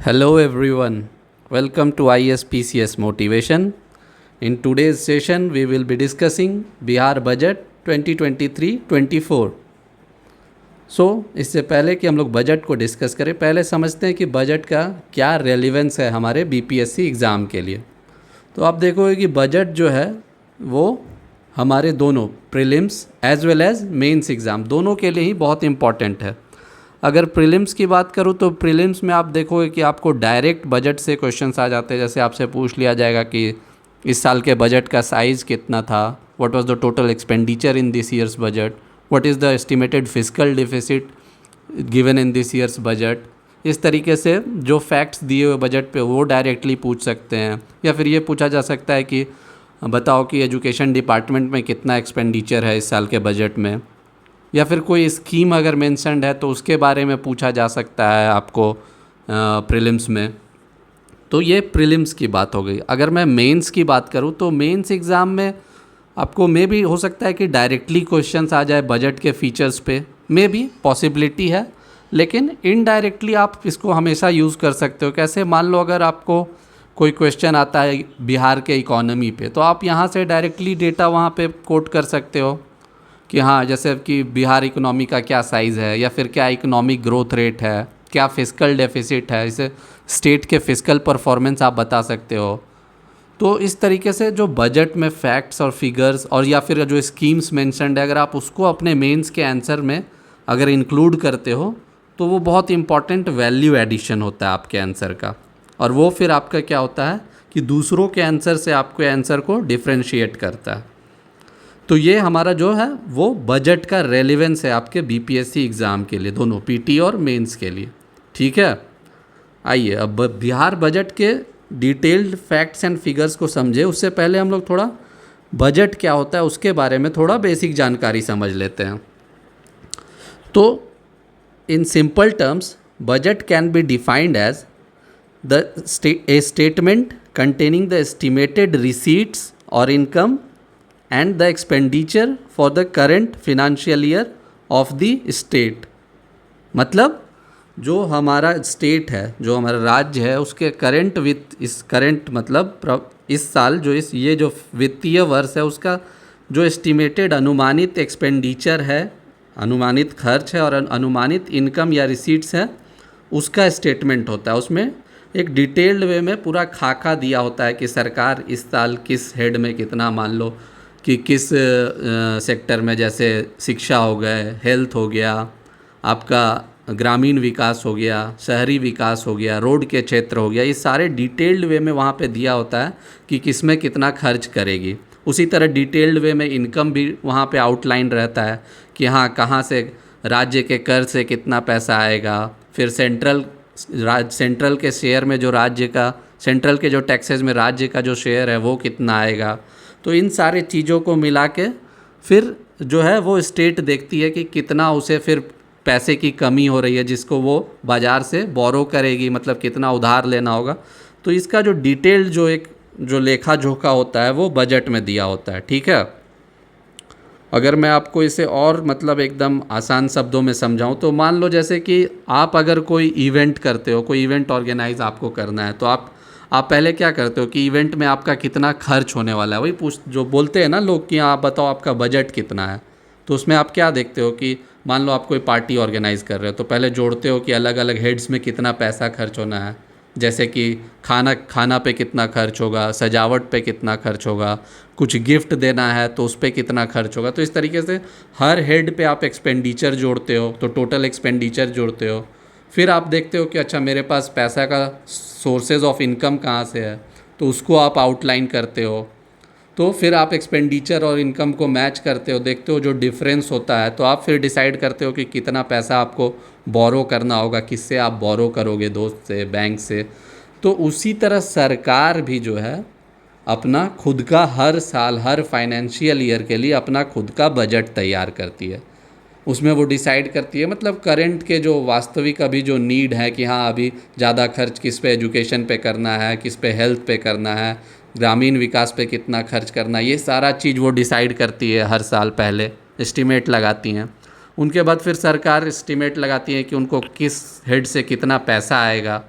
Hello everyone, welcome to ISPCS Motivation. In today's session, we will be discussing Bihar Budget 2023-24. इससे पहले कि हम लोग बजट को डिस्कस करें, पहले समझते हैं कि बजट का क्या रेलिवेंस है हमारे बीपीएससी एग्ज़ाम के लिए। तो आप देखोगे कि बजट जो है वो हमारे दोनों prelims as well as mains exam दोनों के लिए ही बहुत इम्पॉर्टेंट है। अगर प्रीलिम्स की बात करूँ तो प्रीलिम्स में आप देखोगे कि आपको डायरेक्ट बजट से क्वेश्चंस आ जाते हैं। जैसे आपसे पूछ लिया जाएगा कि इस साल के बजट का साइज़ कितना था, what was the total expenditure in this years budget, what is the estimated physical deficit given in this years budget. इस तरीके से जो फैक्ट्स दिए हुए बजट पे वो डायरेक्टली पूछ सकते हैं। या फिर ये पूछा जा सकता है कि बताओ कि एजुकेशन डिपार्टमेंट में कितना एक्सपेंडिचर है इस साल के बजट में, या फिर कोई स्कीम अगर मेंशन्ड है तो उसके बारे में पूछा जा सकता है आपको प्रीलिम्स में। तो ये प्रीलिम्स की बात हो गई। अगर मैं मेंस की बात करूँ तो मेंस एग्ज़ाम में आपको मे भी हो सकता है कि डायरेक्टली क्वेश्चंस आ जाए बजट के फीचर्स पे, मे भी पॉसिबिलिटी है, लेकिन इनडायरेक्टली आप इसको हमेशा यूज़ कर सकते हो। कैसे, मान लो अगर आपको कोई क्वेश्चन आता है बिहार के इकोनॉमी पे, तो आप यहाँ से डायरेक्टली डेटा वहाँ पे कोट कर सकते हो कि हाँ, जैसे कि बिहार इकोनॉमी का क्या साइज़ है, या फिर क्या इकोनॉमिक ग्रोथ रेट है, क्या फिजिकल डेफिसिट है, इसे स्टेट के फिजिकल परफॉर्मेंस आप बता सकते हो। तो इस तरीके से जो बजट में फैक्ट्स और फिगर्स और या फिर जो स्कीम्स मेंशन्ड है, अगर आप उसको अपने मेंस के आंसर में अगर इंक्लूड करते हो तो वो बहुत इंपॉर्टेंट वैल्यू एडिशन होता है आपके आंसर का। और वो फिर आपका क्या होता है कि दूसरों के आंसर से आपके आंसर को डिफ्रेंशिएट करता है। तो ये हमारा जो है वो बजट का रेलिवेंस है आपके बीपीएससी एग्ज़ाम के लिए, दोनों पीटी और मेंस के लिए। ठीक है, आइए अब बिहार बजट के डिटेल्ड फैक्ट्स एंड फिगर्स को समझे। उससे पहले हम लोग थोड़ा बजट क्या होता है उसके बारे में थोड़ा बेसिक जानकारी समझ लेते हैं। तो in simple terms, budget can be defined as a statement containing the estimated receipts और income and the expenditure for the current financial year of the state। मतलब जो हमारा स्टेट है, जो हमारा राज्य है, उसके करंट वित्त, इस करंट मतलब इस साल जो ये जो वित्तीय वर्ष है उसका जो एस्टिमेटेड अनुमानित एक्सपेंडिचर है, अनुमानित खर्च है और अनुमानित इनकम या रिसीट्स है, उसका स्टेटमेंट होता है। उसमें एक डिटेल्ड वे में पूरा खाका दिया होता है कि सरकार इस साल किस हेड में कितना, मान लो कि किस सेक्टर में, जैसे शिक्षा हो गए, हेल्थ हो गया, आपका ग्रामीण विकास हो गया, शहरी विकास हो गया, रोड के क्षेत्र हो गया, ये सारे डिटेल्ड वे में वहाँ पे दिया होता है कि किस में कितना खर्च करेगी। उसी तरह डिटेल्ड वे में इनकम भी वहाँ पे आउटलाइन रहता है कि हाँ, कहाँ से राज्य के कर से कितना पैसा आएगा, फिर सेंट्रल के शेयर में जो राज्य का, सेंट्रल के जो टैक्सेस में राज्य का जो शेयर है वो कितना आएगा। तो इन सारे चीज़ों को मिला के फिर जो है वो स्टेट देखती है कि कितना उसे फिर पैसे की कमी हो रही है जिसको वो बाज़ार से बोरो करेगी, मतलब कितना उधार लेना होगा। तो इसका जो डिटेल्ड जो एक जो लेखा जोखा होता है वो बजट में दिया होता है। ठीक है, अगर मैं आपको इसे और मतलब एकदम आसान शब्दों में समझाऊं तो मान लो जैसे कि आप अगर कोई इवेंट करते हो, कोई इवेंट ऑर्गेनाइज आपको करना है, तो आप पहले क्या करते हो कि इवेंट में आपका कितना खर्च होने वाला है, वही जो बोलते हैं ना लोग कि आप बताओ आपका बजट कितना है। तो उसमें आप क्या देखते हो कि मान लो आप कोई पार्टी ऑर्गेनाइज़ कर रहे हो तो पहले जोड़ते हो कि अलग अलग हेड्स में कितना पैसा खर्च होना है, जैसे कि खाना पे कितना खर्च होगा, सजावट पे कितना खर्च होगा, कुछ गिफ्ट देना है तो उस पर कितना खर्च होगा। तो इस तरीके से हर हेड पे आप एक्सपेंडिचर जोड़ते हो, तो टोटल एक्सपेंडिचर जोड़ते हो। फिर आप देखते हो कि अच्छा, मेरे पास पैसा का सोर्सेज ऑफ इनकम कहाँ से है, तो उसको आप आउटलाइन करते हो। तो फिर आप एक्सपेंडिचर और इनकम को मैच करते हो, देखते हो जो डिफरेंस होता है, तो आप फिर डिसाइड करते हो कि कितना पैसा आपको बोरो करना होगा, किससे आप बोरो करोगे, दोस्त से, बैंक से। तो उसी तरह सरकार भी जो है अपना खुद का हर साल, हर फाइनेंशियल ईयर के लिए अपना खुद का बजट तैयार करती है। उसमें वो डिसाइड करती है, मतलब करंट के जो वास्तविक अभी जो नीड है कि हाँ, अभी ज़्यादा खर्च किस पे एजुकेशन पे करना है, किस पे हेल्थ पे करना है, ग्रामीण विकास पे कितना खर्च करना है, ये सारा चीज़ वो डिसाइड करती है हर साल, पहले एस्टिमेट लगाती हैं। उनके बाद फिर सरकार एस्टिमेट लगाती है कि उनको किस हेड से कितना पैसा आएगा।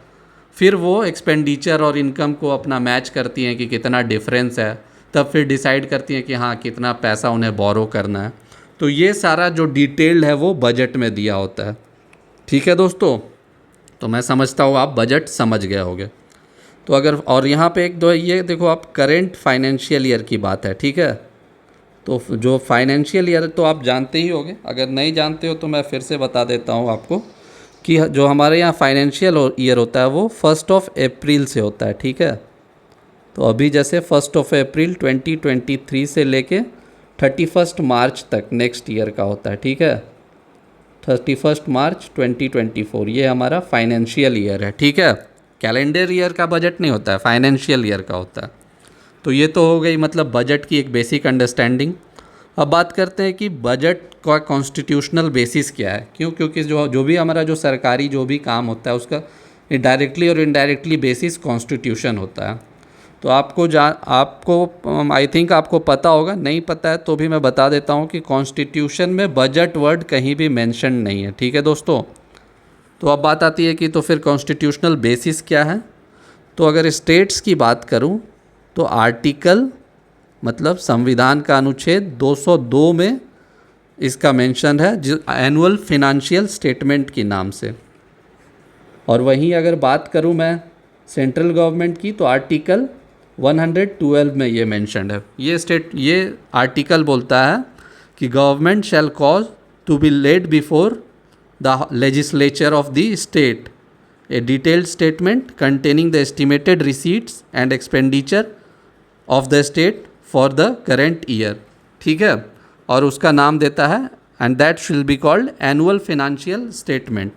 फिर वो एक्सपेंडिचर और इनकम को अपना मैच करती हैं कि कितना डिफरेंस है, तब फिर डिसाइड करती हैं कि हाँ कितना पैसा उन्हें बोरो करना है। तो ये सारा जो डिटेल्ड है वो बजट में दिया होता है। ठीक है दोस्तों, तो मैं समझता हूँ आप बजट समझ गए होंगे। तो अगर और यहाँ पे एक दो ये देखो, आप करेंट फाइनेंशियल ईयर की बात है, ठीक है। तो जो फाइनेंशियल ईयर तो आप जानते ही होंगे, अगर नहीं जानते हो तो मैं फिर से बता देता हूँ आपको कि जो हमारे यहाँ फाइनेंशियल ईयर होता है वो 1 अप्रैल से होता है, ठीक है। तो अभी जैसे 1 अप्रैल 2023 से लेके 31 मार्च तक नेक्स्ट ईयर का होता है, ठीक है। 31 मार्च 2024 ये हमारा फाइनेंशियल ईयर है, ठीक है। कैलेंडर ईयर का बजट नहीं होता है, फाइनेंशियल ईयर का होता है। तो ये तो हो गई मतलब बजट की एक बेसिक अंडरस्टैंडिंग। अब बात करते हैं कि बजट का कॉन्स्टिट्यूशनल बेसिस क्या है। क्यों? क्योंकि जो भी हमारा जो सरकारी जो भी काम होता है उसका डायरेक्टली और इनडायरेक्टली बेसिस कॉन्स्टिट्यूशन होता है। तो आपको आई थिंक आपको पता होगा, नहीं पता है तो भी मैं बता देता हूँ कि कॉन्स्टिट्यूशन में बजट वर्ड कहीं भी मेंशन नहीं है, ठीक है दोस्तों। तो अब बात आती है कि तो फिर कॉन्स्टिट्यूशनल बेसिस क्या है। तो अगर स्टेट्स की बात करूँ तो आर्टिकल मतलब संविधान का अनुच्छेद 202 में इसका मेंशन है, जो एनुअल फिनंशियल स्टेटमेंट के नाम से। और वहीं अगर बात करूं मैं सेंट्रल गवर्नमेंट की तो आर्टिकल 112 में ये मेंशन्ड है। ये आर्टिकल बोलता है कि government shall cause to be laid before the legislature of the state a detailed statement containing the estimated receipts and expenditure of the state for the current year, ठीक है। और उसका नाम देता है and that shall be called annual financial statement,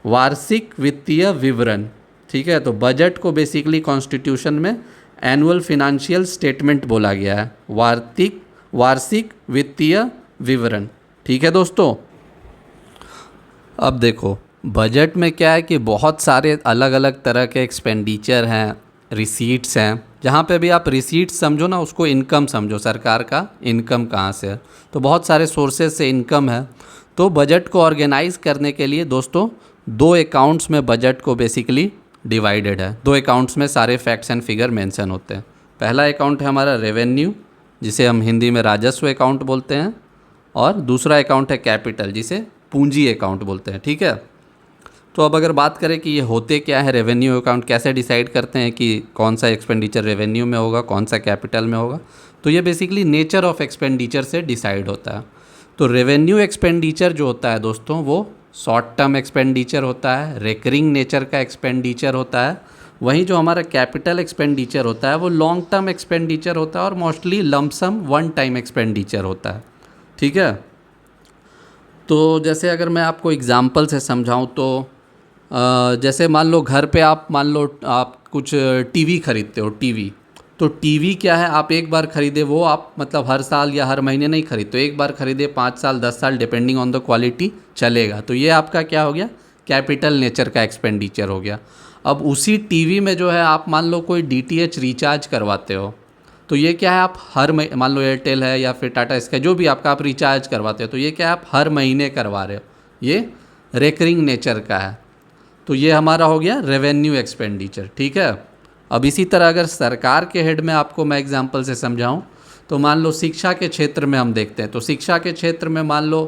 वार्षिक वित्तीय विवरण, ठीक है। तो बजट को बेसिकली कॉन्स्टिट्यूशन में एनुअल फिनंशियल स्टेटमेंट बोला गया है, वार्षिक वित्तीय विवरण, ठीक है दोस्तों। अब देखो बजट में क्या है कि बहुत सारे अलग अलग तरह के एक्सपेंडिचर हैं, रिसीट्स हैं। जहाँ पे भी आप रिसीट्स समझो ना, उसको इनकम समझो, सरकार का इनकम कहाँ से है। तो बहुत सारे सोर्सेज से इनकम है। तो बजट को ऑर्गेनाइज करने के लिए दोस्तों 2 अकाउंट्स में बजट को बेसिकली डिवाइडेड है। 2 अकाउंट्स में सारे फैक्ट्स एंड फिगर मेंशन होते हैं। पहला अकाउंट है हमारा रेवेन्यू, जिसे हम हिंदी में राजस्व अकाउंट बोलते हैं, और दूसरा अकाउंट है कैपिटल, जिसे पूंजी अकाउंट बोलते हैं, ठीक है। तो अब अगर बात करें कि ये होते क्या है, रेवेन्यू अकाउंट कैसे डिसाइड करते हैं कि कौन सा एक्सपेंडिचर रेवेन्यू में होगा, कौन सा कैपिटल में होगा, तो ये बेसिकली नेचर ऑफ एक्सपेंडिचर से डिसाइड होता है। तो रेवेन्यू एक्सपेंडिचर जो होता है दोस्तों वो शॉर्ट टर्म एक्सपेंडिचर होता है, रेकरिंग नेचर का एक्सपेंडिचर होता है। वहीं जो हमारा कैपिटल एक्सपेंडिचर होता है वो लॉन्ग टर्म एक्सपेंडिचर होता है और mostly lump sum one time expenditure होता है, ठीक है। तो जैसे अगर मैं आपको एग्जांपल से समझाऊं तो जैसे मान लो घर पे आप कुछ टीवी खरीदते हो, टीवी। तो टीवी क्या है, आप एक बार खरीदे वो आप मतलब हर साल या हर महीने नहीं खरीदते, एक बार खरीदे 5 साल 10 साल डिपेंडिंग ऑन द क्वालिटी चलेगा। तो ये आपका क्या हो गया, कैपिटल नेचर का एक्सपेंडिचर हो गया। अब उसी टीवी में जो है आप मान लो कोई डीटीएच रिचार्ज करवाते हो, तो ये क्या है, आप हर मान लो एयरटेल है या फिर टाटा स्काई, जो भी आपका आप रिचार्ज करवाते हो, तो ये क्या है, आप हर महीने करवा रहे हो, ये रेकरिंग नेचर का है। तो ये हमारा हो गया रेवेन्यू एक्सपेंडिचर, ठीक है। अब इसी तरह अगर सरकार के हेड में आपको मैं एग्जांपल से समझाऊं तो मान लो शिक्षा के क्षेत्र में हम देखते हैं। तो शिक्षा के क्षेत्र में मान लो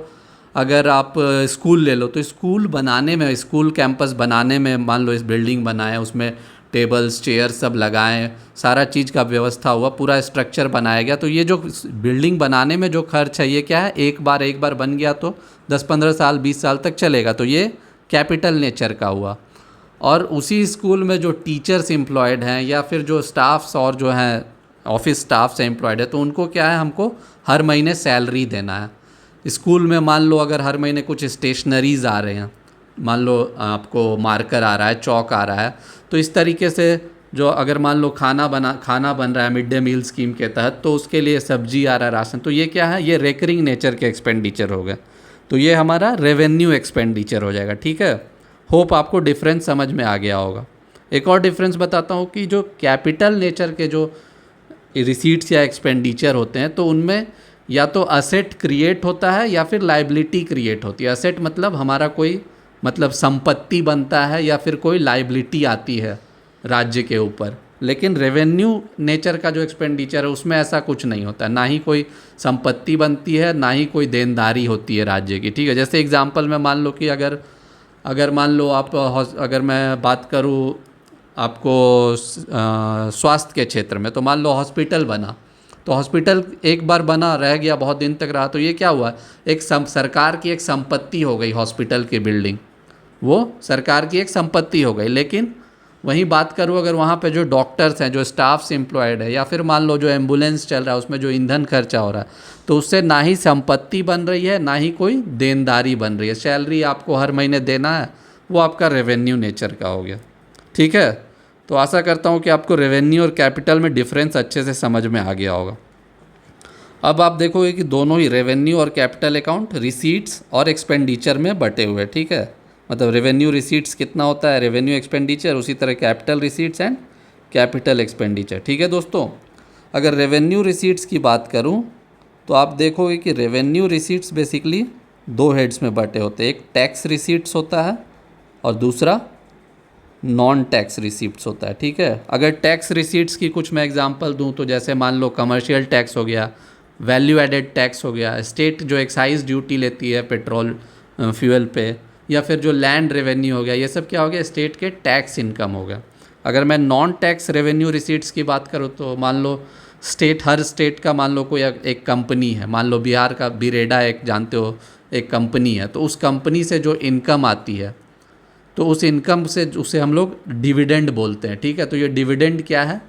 अगर आप स्कूल ले लो, तो स्कूल बनाने में, स्कूल कैंपस बनाने में मान लो इस बिल्डिंग बनाए, उसमें टेबल्स चेयर सब लगाएं, सारा चीज़ का व्यवस्था हुआ, पूरा स्ट्रक्चर बनाया गया। तो ये जो बिल्डिंग बनाने में जो खर्च है ये क्या है, एक बार बन गया तो 10-15 साल 20 साल तक चलेगा, तो ये कैपिटल नेचर का हुआ। और उसी स्कूल में जो टीचर्स एम्प्लॉयड हैं या फिर जो स्टाफ्स और जो हैं ऑफिस स्टाफ से एम्प्लॉयड है, तो उनको क्या है, हमको हर महीने सैलरी देना है। स्कूल में मान लो अगर हर महीने कुछ स्टेशनरीज़ आ रहे हैं, मान लो आपको मार्कर आ रहा है, चौक आ रहा है, तो इस तरीके से जो अगर मान लो खाना बन रहा है मिड डे मील स्कीम के तहत, तो उसके लिए सब्जी आ रहा है, राशन, तो ये क्या है, ये रेकरिंग नेचर के एक्सपेंडिचर हो गए। तो ये हमारा रेवेन्यू एक्सपेंडिचर हो जाएगा, ठीक है। होप आपको डिफरेंस समझ में आ गया होगा। एक और डिफरेंस बताता हूँ कि जो कैपिटल नेचर के जो रिसीट्स या एक्सपेंडिचर होते हैं, तो उनमें या तो असेट क्रिएट होता है या फिर लाइबिलिटी क्रिएट होती है। असेट मतलब हमारा कोई मतलब संपत्ति बनता है या फिर कोई लाइबिलिटी आती है राज्य के ऊपर। लेकिन रेवेन्यू नेचर का जो एक्सपेंडिचर है उसमें ऐसा कुछ नहीं होता, ना ही कोई संपत्ति बनती है ना ही कोई देनदारी होती है राज्य की। ठीक है, जैसे एग्जांपल में मान लो कि अगर अगर मान लो आप अगर मैं बात करूँ आपको स्वास्थ्य के क्षेत्र में, तो मान लो हॉस्पिटल बना, तो हॉस्पिटल एक बार बना रह गया, बहुत दिन तक रहा, तो ये क्या हुआ, एक सरकार की एक संपत्ति हो गई हॉस्पिटल की बिल्डिंग, वो सरकार की एक संपत्ति हो गई। लेकिन वहीं बात करूँ अगर वहाँ पे जो डॉक्टर्स हैं, जो स्टाफ्स एम्प्लॉयड है, या फिर मान लो जो एम्बुलेंस चल रहा है उसमें जो ईंधन खर्चा हो रहा है, तो उससे ना ही संपत्ति बन रही है ना ही कोई देनदारी बन रही है। सैलरी आपको हर महीने देना है, वो आपका रेवेन्यू नेचर का हो गया। ठीक है, तो आशा करता हूँ कि आपको रेवेन्यू और कैपिटल में डिफरेंस अच्छे से समझ में आ गया होगा। अब आप देखोगे कि दोनों ही रेवेन्यू और कैपिटल अकाउंट रिसीट्स और एक्सपेंडिचर में बटे हुए। ठीक है, मतलब रेवेन्यू रिसीट्स कितना होता है, रेवेन्यू एक्सपेंडिचर, उसी तरह capital receipts and capital expenditure. ठीक है दोस्तों, अगर रेवेन्यू रिसीट्स की बात करूं तो आप देखोगे कि रेवेन्यू रिसीट्स बेसिकली दो हेड्स में बटे होते हैं, एक टैक्स रिसीट्स होता है और दूसरा नॉन टैक्स रिसीट्स होता है। ठीक है, अगर टैक्स रिसीट्स की कुछ मैं एग्जांपल दूं तो जैसे मान लो कमर्शियल टैक्स हो गया, वैल्यू एडेड टैक्स हो गया, स्टेट जो एक्साइज ड्यूटी लेती है पेट्रोल फ्यूल पे, या फिर जो लैंड रेवेन्यू हो गया, ये सब क्या हो गया, स्टेट के टैक्स इनकम हो गया। अगर मैं नॉन टैक्स रेवेन्यू रिसीट्स की बात करूँ तो मान लो हर स्टेट का मान लो कोई एक कंपनी है, मान लो बिहार का बिरेडा एक जानते हो एक कंपनी है, तो उस कंपनी से जो इनकम आती है तो उस इनकम से उसे हम लोग डिविडेंड बोलते हैं। ठीक है, तो ये डिविडेंड क्या है,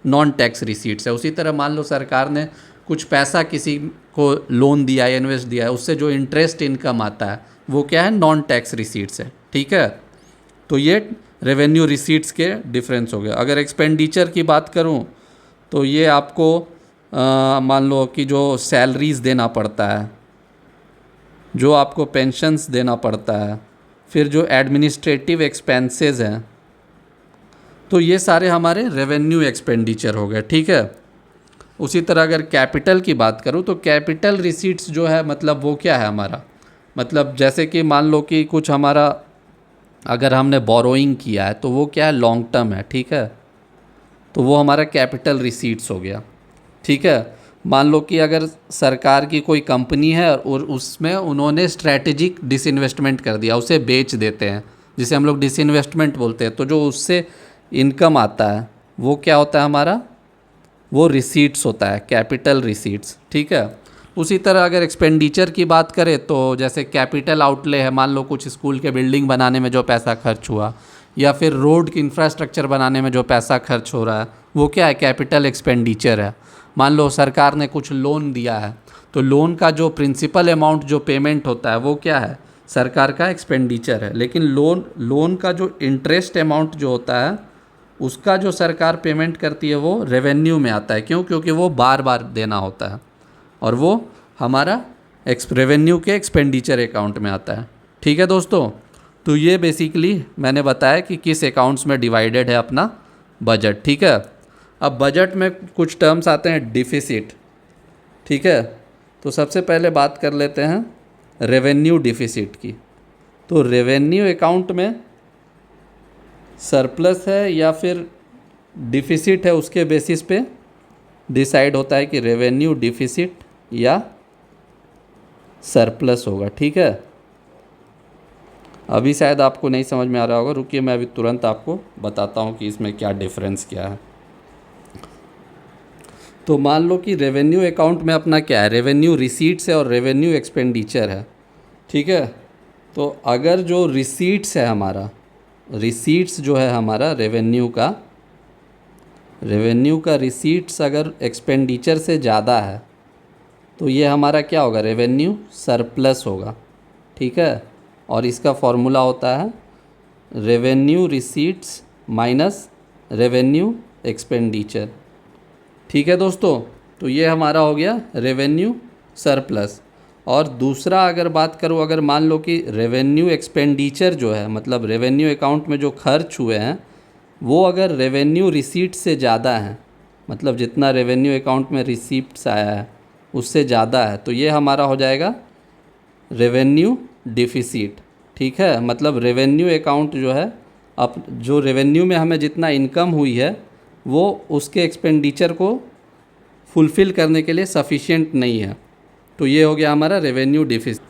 नॉन टैक्स रिसीट्स है। उसी तरह मान लो सरकार ने कुछ पैसा किसी को लोन दिया है, इन्वेस्ट दिया है, उससे जो इंटरेस्ट इनकम आता है वो क्या है, नॉन टैक्स रिसीट्स है। ठीक है, तो ये रेवेन्यू रिसीट्स के डिफरेंस हो गया। अगर एक्सपेंडिचर की बात करूं तो ये आपको मान लो कि जो सैलरीज देना पड़ता है, जो आपको पेंशन्स देना पड़ता है, फिर जो एडमिनिस्ट्रेटिव एक्सपेंसेस हैं, तो ये सारे हमारे रेवेन्यू एक्सपेंडिचर हो गए। ठीक है, उसी तरह अगर कैपिटल की बात करूं तो कैपिटल रिसीट्स जो है मतलब वो क्या है हमारा, मतलब जैसे कि मान लो कि कुछ हमारा अगर हमने बोरोइंग किया है तो वो क्या है, लॉन्ग टर्म है। ठीक है, तो वो हमारा कैपिटल रिसीट्स हो गया। ठीक है, मान लो कि अगर सरकार की कोई कंपनी है और उसमें उन्होंने स्ट्रैटेजिक डिसइन्वेस्टमेंट कर दिया, उसे बेच देते हैं, जिसे हम लोग डिसइन्वेस्टमेंट बोलते हैं, तो जो उससे इनकम आता है वो क्या होता है हमारा, वो रिसीट्स होता है, कैपिटल रिसीट्स। ठीक है, उसी तरह अगर एक्सपेंडिचर की बात करें तो जैसे कैपिटल आउटले है, मान लो कुछ स्कूल के बिल्डिंग बनाने में जो पैसा खर्च हुआ, या फिर रोड की इंफ्रास्ट्रक्चर बनाने में जो पैसा खर्च हो रहा है, वो क्या है, कैपिटल एक्सपेंडिचर है। मान लो सरकार ने कुछ लोन दिया है, तो लोन का जो प्रिंसिपल अमाउंट जो पेमेंट होता है वो क्या है, सरकार का एक्सपेंडिचर है। लेकिन लोन का जो इंटरेस्ट अमाउंट जो होता है उसका जो सरकार पेमेंट करती है वो रेवेन्यू में आता है। क्यों, क्योंकि वो बार बार देना होता है और वो हमारा रेवेन्यू के एक्सपेंडिचर अकाउंट में आता है। ठीक है दोस्तों, तो ये बेसिकली मैंने बताया कि किस अकाउंट्स में डिवाइडेड है अपना बजट। ठीक है, अब बजट में कुछ टर्म्स आते हैं, डिफिसिट। ठीक है, तो सबसे पहले बात कर लेते हैं रेवेन्यू डिफिसिट की। तो रेवेन्यू अकाउंट में सरप्लस है या फिर डिफिसिट है, उसके बेसिस पे डिसाइड होता है कि रेवेन्यू डिफिसिट या सरप्लस होगा। ठीक है, अभी शायद आपको नहीं समझ में आ रहा होगा, रुकिए मैं अभी तुरंत आपको बताता हूँ कि इसमें क्या डिफरेंस क्या है। तो मान लो कि रेवेन्यू अकाउंट में अपना क्या है, रेवेन्यू रिसीट्स है और रेवेन्यू एक्सपेंडिचर है। ठीक है, तो अगर जो रिसीट्स है हमारा, रिसीट्स जो है हमारा रेवेन्यू का रिसीट्स अगर एक्सपेंडिचर से ज़्यादा है तो ये हमारा क्या होगा, रेवेन्यू सरप्लस होगा। ठीक है, और इसका फॉर्मूला होता है revenue receipts minus revenue expenditure. ठीक है दोस्तों, तो ये हमारा हो गया रेवेन्यू सरप्लस। और दूसरा अगर बात करूँ, अगर मान लो कि रेवेन्यू एक्सपेंडिचर जो है, मतलब रेवेन्यू अकाउंट में जो खर्च हुए हैं वो अगर रेवेन्यू रिसीट से ज़्यादा है, मतलब जितना रेवेन्यू अकाउंट में रिसीप्ट्स आया है उससे ज़्यादा है, तो ये हमारा हो जाएगा रेवेन्यू डिफिसिट। ठीक है, मतलब रेवेन्यू अकाउंट जो है, अब जो रेवेन्यू में हमें जितना इनकम हुई है वो उसके एक्सपेंडिचर को फुलफ़िल करने के लिए सफिशिएंट नहीं है। तो ये हो गया हमारा रेवेन्यू डिफिसिट।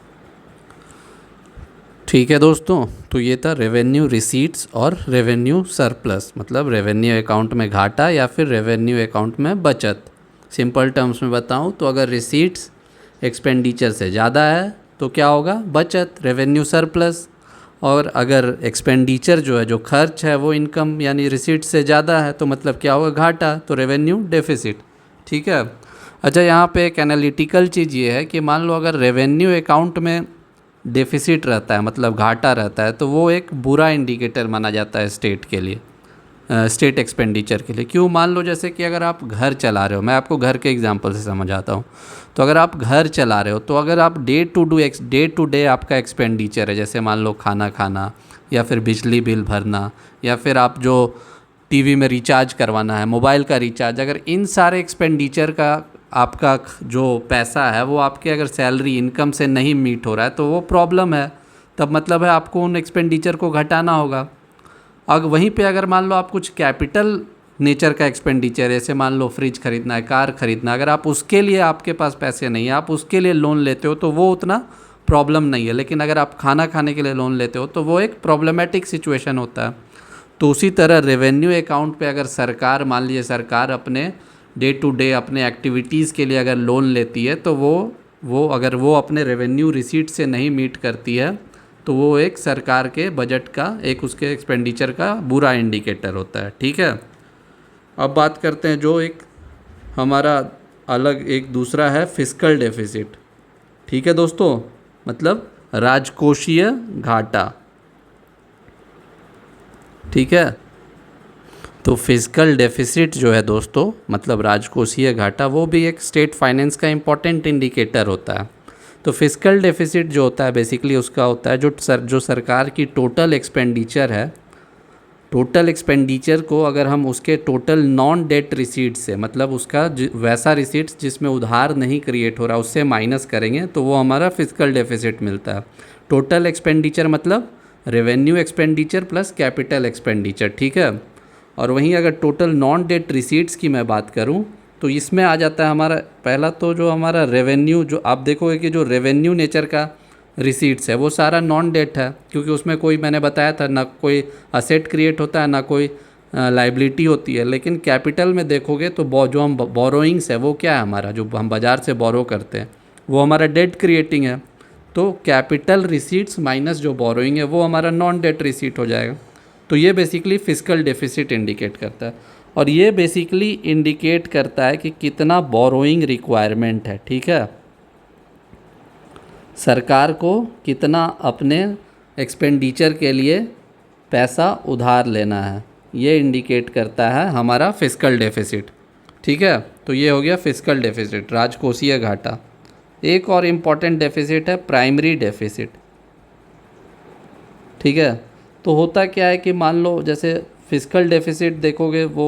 ठीक है दोस्तों, तो ये था रेवेन्यू रिसीट्स और रेवेन्यू सरप्लस, मतलब रेवेन्यू अकाउंट में घाटा या फिर रेवेन्यू अकाउंट में बचत। सिंपल टर्म्स में बताऊं तो अगर रिसीट्स एक्सपेंडिचर से ज़्यादा है तो क्या होगा, बचत, रेवेन्यू सरप्लस। और अगर एक्सपेंडिचर जो है, जो खर्च है, वो इनकम यानी रिसीट से ज़्यादा है तो मतलब क्या होगा, घाटा, तो रेवेन्यू डेफिसिट। ठीक है। अच्छा, यहाँ पे एक एनालिटिकल चीज़ ये है कि मान लो अगर रेवेन्यू अकाउंट में डेफिसिट रहता है, मतलब घाटा रहता है, तो वो एक बुरा इंडिकेटर माना जाता है स्टेट के लिए, स्टेट एक्सपेंडिचर के लिए। क्यों, मान लो जैसे कि अगर आप घर चला रहे हो, मैं आपको घर के एग्जांपल से समझाता हूँ। तो अगर आप घर चला रहे हो तो अगर आप डे टू डे आपका एक्सपेंडिचर है, जैसे मान लो खाना खाना या फिर बिजली बिल भरना या फिर आप जो टीवी में रिचार्ज करवाना है, मोबाइल का रिचार्ज, अगर इन सारे एक्सपेंडिचर का आपका जो पैसा है वो आपके अगर सैलरी इनकम से नहीं मीट हो रहा है तो वो प्रॉब्लम है। तब मतलब है आपको उन एक्सपेंडिचर को घटाना होगा। अब वहीं पे अगर मान लो आप कुछ कैपिटल नेचर का एक्सपेंडिचर, जैसे मान लो फ्रिज खरीदना है, कार खरीदना, अगर आप उसके लिए आपके पास पैसे नहीं है, आप उसके लिए लोन लेते हो तो वो उतना प्रॉब्लम नहीं है। लेकिन अगर आप खाना खाने के लिए लोन लेते हो तो वो एक प्रॉब्लमेटिक सिचुएशन होता है। तो उसी तरह रेवेन्यू अकाउंट पे अगर सरकार, मान लीजिए सरकार अपने डे टू डे अपने एक्टिविटीज़ के लिए अगर लोन लेती है तो वो अगर वो अपने रेवेन्यू रिसीट से नहीं मीट करती है तो वो एक सरकार के बजट का, एक उसके एक्सपेंडिचर का बुरा इंडिकेटर होता है। ठीक है। अब बात करते हैं जो एक हमारा अलग एक दूसरा है, फिस्कल डेफिसिट। ठीक है दोस्तों, मतलब राजकोषीय घाटा। ठीक है। तो फिस्कल डेफिसिट जो है दोस्तों, मतलब राजकोषीय घाटा, वो भी एक स्टेट फाइनेंस का इम्पॉर्टेंट इंडिकेटर होता है। तो फिस्कल डेफिसिट जो होता है बेसिकली उसका होता है जो सरकार की टोटल एक्सपेंडिचर है, टोटल एक्सपेंडिचर को अगर हम उसके टोटल नॉन डेट रिसीट्स से, मतलब उसका वैसा रिसीट्स जिसमें उधार नहीं क्रिएट हो रहा, उससे माइनस करेंगे तो वो हमारा फिस्कल डेफिसिट मिलता है। टोटल एक्सपेंडिचर मतलब revenue expenditure plus capital expenditure. ठीक है। और वहीं अगर टोटल नॉन डेट रिसीट्स की मैं बात करूं तो इसमें आ जाता है हमारा पहला तो जो हमारा रेवेन्यू, जो आप देखोगे कि जो रेवेन्यू नेचर का रिसीट्स है वो सारा नॉन डेट है, क्योंकि उसमें कोई, मैंने बताया था, ना कोई असेट क्रिएट होता है ना कोई लाइबिलिटी होती है। लेकिन कैपिटल में देखोगे तो जो हम बोरोइंग्स है वो क्या है, हमारा जो हम बाज़ार से बोरो करते हैं वो हमारा डेट क्रिएटिंग है। तो कैपिटल रिसीट्स माइनस जो बोरोइंग है वो हमारा नॉन डेट रिसीट हो जाएगा। तो ये बेसिकली फिस्कल डेफिसिट इंडिकेट करता है, और ये बेसिकली इंडिकेट करता है कि कितना बोरोइंग रिक्वायरमेंट है। ठीक है, सरकार को कितना अपने एक्सपेंडिचर के लिए पैसा उधार लेना है, ये इंडिकेट करता है हमारा फिस्कल डेफिसिट। ठीक है। तो ये हो गया फिस्कल डेफिसिट, राजकोषीय घाटा। एक और इम्पॉर्टेंट डेफिसिट है प्राइमरी डेफिसिट। ठीक है। तो होता क्या है कि मान लो जैसे फिस्कल डेफिसिट देखोगे वो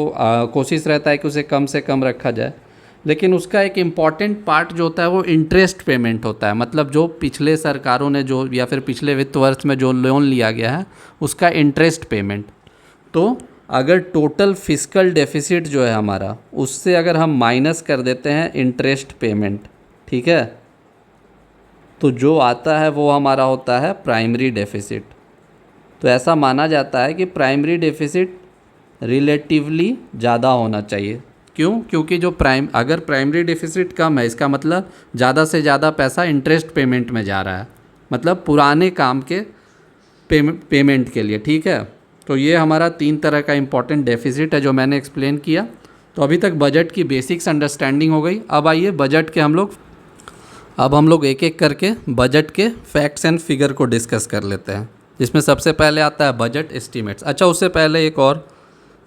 कोशिश रहता है कि उसे कम से कम रखा जाए, लेकिन उसका एक इम्पॉर्टेंट पार्ट जो होता है वो इंटरेस्ट पेमेंट होता है। मतलब जो पिछले सरकारों ने जो, या फिर पिछले वित्त वर्ष में जो लोन लिया गया है उसका इंटरेस्ट पेमेंट। तो अगर टोटल फिस्कल डेफिसिट जो है हमारा, उससे अगर हम माइनस कर देते हैं इंटरेस्ट पेमेंट, ठीक है, तो जो आता है वो हमारा होता है प्राइमरी डेफिसिट। तो ऐसा माना जाता है कि प्राइमरी डेफिसिट रिलेटिवली ज़्यादा होना चाहिए। क्यों? क्योंकि जो अगर प्राइमरी डेफिसिट कम है, इसका मतलब ज़्यादा से ज़्यादा पैसा इंटरेस्ट पेमेंट में जा रहा है, मतलब पुराने काम के पेमेंट के लिए। ठीक है। तो ये हमारा 3 तरह का इम्पॉर्टेंट डेफिसिट है जो मैंने एक्सप्लेन किया। तो अभी तक बजट की बेसिक्स अंडरस्टैंडिंग हो गई। अब आइए बजट के हम लोग एक एक करके बजट के फैक्ट्स एंड फिगर को डिस्कस कर लेते हैं, जिसमें सबसे पहले आता है बजट एस्टीमेट्स। अच्छा, उससे पहले एक और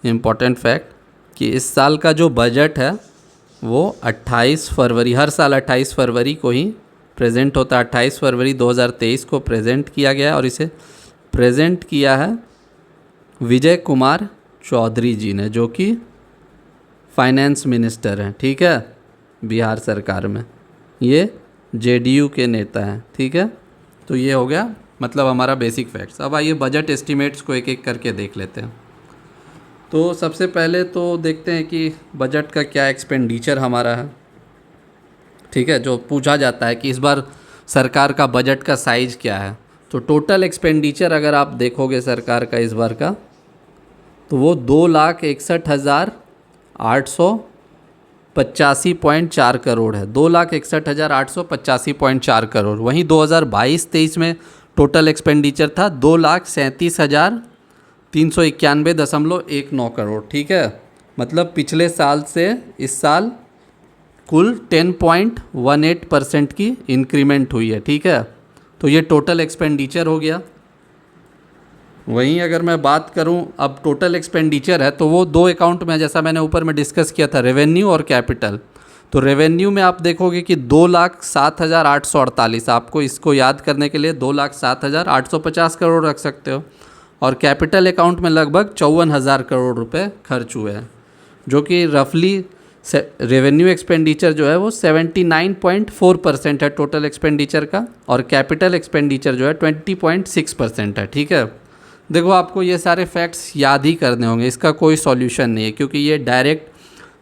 इम्पॉर्टेंट फैक्ट कि इस साल का जो बजट है वो 28 फरवरी, हर साल 28 फरवरी को ही प्रेजेंट होता है। 28 फरवरी 2023 को प्रेजेंट किया गया और इसे प्रेजेंट किया है विजय कुमार चौधरी जी ने, जो कि फाइनेंस मिनिस्टर हैं। ठीक है, बिहार सरकार में ये जेडीयू के नेता हैं। ठीक है। तो ये हो गया मतलब हमारा बेसिक फैक्ट्स। अब आइए बजट एस्टिमेट्स को एक एक करके देख लेते हैं। तो सबसे पहले तो देखते हैं कि बजट का क्या एक्सपेंडिचर हमारा है। ठीक है, जो पूछा जाता है कि इस बार सरकार का बजट का साइज़ क्या है। तो टोटल एक्सपेंडिचर अगर आप देखोगे सरकार का इस बार का, तो वो 2,61,885.4 करोड़ है। 2,61,885.4 करोड़। वहीं 2022-23 में टोटल एक्सपेंडिचर था 2,37,391.19 करोड़। ठीक है, मतलब पिछले साल से इस साल कुल 10.18% की इंक्रीमेंट हुई है। ठीक है, तो ये टोटल एक्सपेंडिचर हो गया। वहीं अगर मैं बात करूं, अब टोटल एक्सपेंडिचर है तो वो दो अकाउंट में, जैसा मैंने ऊपर में डिस्कस किया था, रेवेन्यू और कैपिटल। तो रेवेन्यू में आप देखोगे कि 2,07,848, आपको इसको याद करने के लिए 2,07,850 करोड़ रख सकते हो। और कैपिटल अकाउंट में लगभग 54,000 करोड़ रुपए खर्च हुए हैं, जो कि रफली रेवेन्यू एक्सपेंडिचर जो है वो 79.4% है टोटल एक्सपेंडिचर का, और कैपिटल एक्सपेंडिचर जो है 20.6% है। ठीक है, देखो आपको ये सारे फैक्ट्स याद ही करने होंगे, इसका कोई सॉल्यूशन नहीं है, क्योंकि ये डायरेक्ट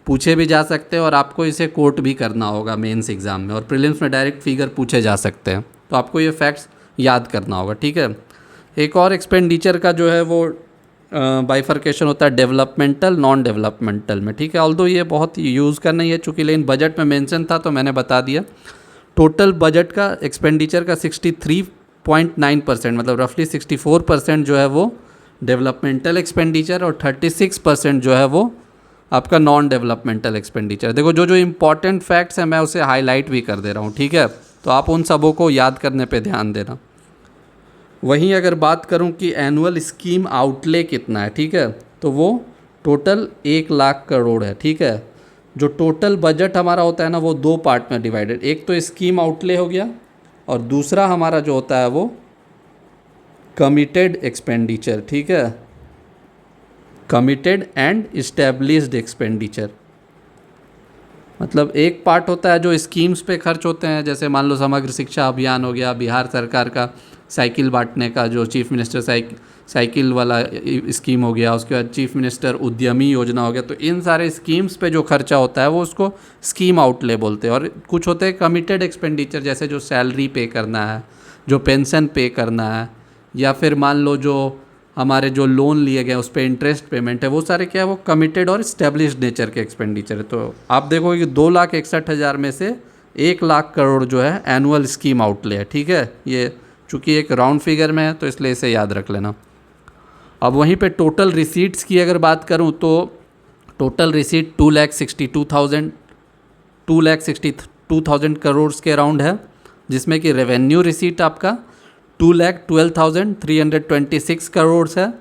पूछे भी जा सकते हैं और आपको इसे कोट भी करना होगा मेंस एग्ज़ाम में, और प्रीलिम्स में डायरेक्ट फिगर पूछे जा सकते हैं। तो आपको ये फैक्ट्स याद करना होगा। ठीक है, एक और एक्सपेंडिचर का जो है वो बाइफर्केशन होता है डेवलपमेंटल नॉन डेवलपमेंटल में। ठीक है, ऑल्दो ये बहुत यूज़ का नहीं है चूँकि, लेकिन बजट में मेंशन था तो मैंने बता दिया। टोटल बजट का एक्सपेंडिचर का 63.9%, मतलब रफली 64% जो है वो डेवलपमेंटल एक्सपेंडिचर, और 36% जो है वो आपका नॉन डेवलपमेंटल एक्सपेंडिचर। देखो जो जो इम्पॉर्टेंट फैक्ट्स हैं मैं उसे हाईलाइट भी कर दे रहा हूँ। ठीक है, तो आप उन सबों को याद करने पे ध्यान देना। वहीं अगर बात करूं कि एनुअल स्कीम आउटले कितना है, ठीक है, तो वो टोटल 1,00,000 करोड़ है। ठीक है, जो टोटल बजट हमारा होता है ना, वो दो पार्ट में डिवाइडेड, एक तो स्कीम आउटले हो गया, और दूसरा हमारा जो होता है वो कमिटेड एक्सपेंडिचर। ठीक है, कमिटेड एंड इस्टेब्लिश्ड एक्सपेंडिचर, मतलब एक पार्ट होता है जो स्कीम्स पे खर्च होते हैं, जैसे मान लो समग्र शिक्षा अभियान हो गया, बिहार सरकार का साइकिल बांटने का जो चीफ मिनिस्टर साइकिल वाला स्कीम हो गया, उसके बाद चीफ मिनिस्टर उद्यमी योजना हो गया। तो इन सारे स्कीम्स पे जो खर्चा होता है वो उसको स्कीम आउटले बोलते हैं। और कुछ होते हैं कमिटेड एक्सपेंडिचर, जैसे जो सैलरी पे करना है, जो पेंशन पे करना है, या फिर मान लो जो हमारे जो लोन लिए गए उस पर इंटरेस्ट पेमेंट है, वो सारे क्या है, वो कमिटेड और इस्टेब्लिश्ड नेचर के एक्सपेंडिचर है। तो आप देखोगे कि 2,61,000 में से 1,00,000 करोड़ जो है एनुअल स्कीम आउटले है। ठीक है, ये चूँकि एक राउंड फिगर में है तो इसलिए इसे याद रख लेना। अब वहीं पे टोटल रिसीट्स की अगर बात करूं तो टोटल रिसीट 2,62,000 करोड़ के अराउंड है, जिसमें कि रेवेन्यू रिसीट आपका 2,12,326 करोड़ है,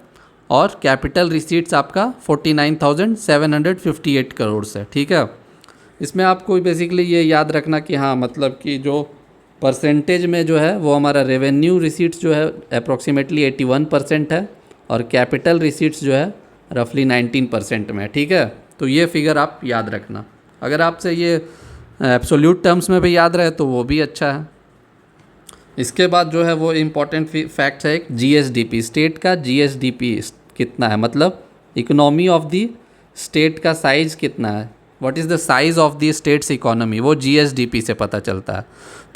और कैपिटल रिसीट्स आपका 49,758 करोड़ है। ठीक है, इसमें आपको बेसिकली ये याद रखना कि हाँ, मतलब कि जो परसेंटेज में जो है वो हमारा रेवेन्यू रिसीट्स जो है अप्रॉक्सीमेटली 81% है, और कैपिटल रिसीट्स जो है रफली 19% में है। ठीक है, तो ये फिगर आप याद रखना। अगर आपसे ये एब्सोल्यूट टर्म्स में भी याद रहे तो वो भी अच्छा है। इसके बाद जो है वो इम्पॉर्टेंट फैक्ट है एक जीएसडीपी, स्टेट का जीएसडीपी कितना है, मतलब इकोनॉमी ऑफ द स्टेट का साइज़ कितना है, what is the size of the states economy, वो जीएसडीपी से पता चलता है।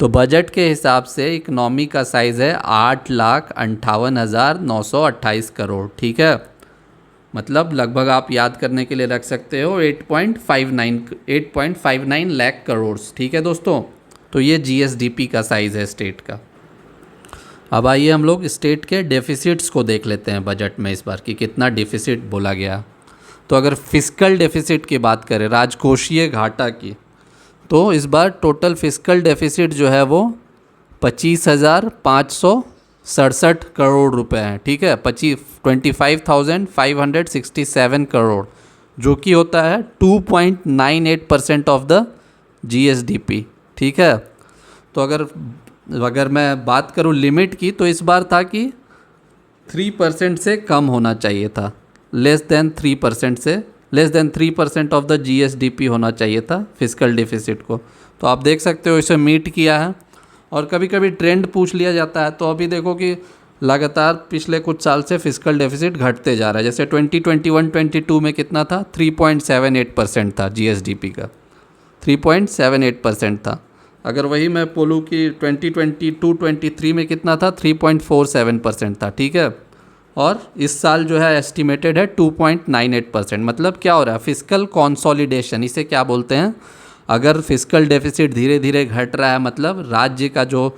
तो बजट के हिसाब से इकोनॉमी का साइज़ है 8,58,928 करोड़। ठीक है, मतलब लगभग आप याद करने के लिए रख सकते हो 8.59 लाख करोड़। ठीक है दोस्तों, तो ये जीएसडीपी का साइज़ है स्टेट का। अब आइए हम लोग स्टेट के डेफिसिट्स को देख लेते हैं बजट में इस बार कि कितना डेफिसिट बोला गया। तो अगर फिस्कल डेफिसिट की बात करें, राजकोषीय घाटा की, तो इस बार टोटल फिस्कल डेफिसिट जो है वो 25,567 करोड़ रुपए हैं। ठीक है, 25,567 करोड़, जो कि होता है 2.98% ऑफ द जीएसडीपी। ठीक है, तो अगर मैं बात करूं लिमिट की, तो इस बार था कि 3% से कम होना चाहिए था, less than 3% of the GSDP होना चाहिए था फिस्कल डेफिसिट को। तो आप देख सकते हो इसे मीट किया है, और कभी कभी ट्रेंड पूछ लिया जाता है, तो अभी देखो कि लगातार पिछले कुछ साल से फिस्कल डेफिसिट घटते जा रहा है। जैसे 2021-22 में कितना था, 3.78% था जीएसडीपी का, 3.78% था। अगर वही मैं बोलूँ कि 2022-23 में कितना था, 3.47% था, ठीक है। और इस साल जो है एस्टिमेटेड है 2.98%। मतलब क्या हो रहा है, फिस्कल कंसोलिडेशन, इसे क्या बोलते हैं। अगर फिस्कल डेफिसिट धीरे धीरे घट रहा है, मतलब राज्य का जो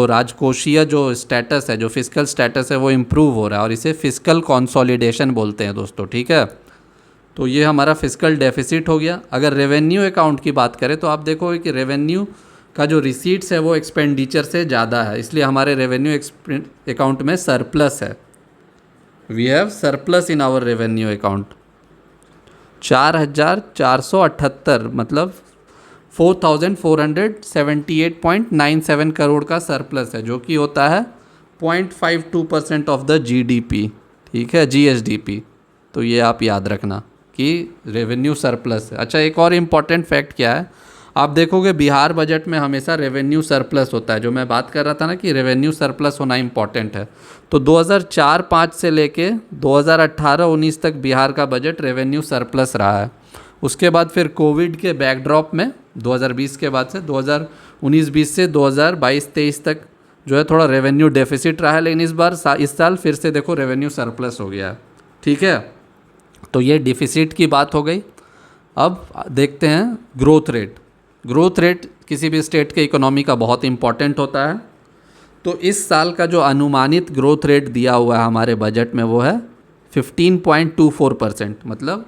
राजकोषीय जो स्टेटस है, जो फिस्कल स्टेटस है, वो इम्प्रूव हो रहा है, और इसे फिस्कल कंसोलिडेशन बोलते हैं दोस्तों, ठीक है। तो ये हमारा फिस्कल डेफिसिट हो गया। अगर रेवेन्यू अकाउंट की बात करें तो आप देखोगे कि रेवेन्यू का जो रिसीट्स है वो एक्सपेंडिचर से ज़्यादा है, इसलिए हमारे रेवेन्यू अकाउंट में सरप्लस है। We have surplus in our revenue account. 4,478 मतलब 4,478.97 करोड़ का सरप्लस है, जो कि होता है 0.52% ऑफ द जीडीपी, ठीक है, जीएसडीपी। तो ये आप याद रखना कि रेवेन्यू सरप्लस है। अच्छा, एक और इम्पॉर्टेंट फैक्ट क्या है, आप देखोगे बिहार बजट में हमेशा रेवेन्यू सरप्लस होता है। जो मैं बात कर रहा था ना कि रेवेन्यू सरप्लस होना इम्पॉर्टेंट है, तो 2004-05 से लेके 2018-19 तक बिहार का बजट रेवेन्यू सरप्लस रहा है। उसके बाद फिर कोविड के बैकड्रॉप में 2020 के बाद से 2019-20 से 2022-23 तक जो है थोड़ा रेवेन्यू डेफिसिट रहा है, लेकिन इस साल फिर से देखो रेवेन्यू सरप्लस हो गया है, ठीक है। तो ये डिफिसिट की बात हो गई। अब देखते हैं ग्रोथ रेट। ग्रोथ रेट किसी भी स्टेट के इकोनॉमी का बहुत इंपॉर्टेंट होता है। तो इस साल का जो अनुमानित ग्रोथ रेट दिया हुआ है हमारे बजट में वो है 15.24%। मतलब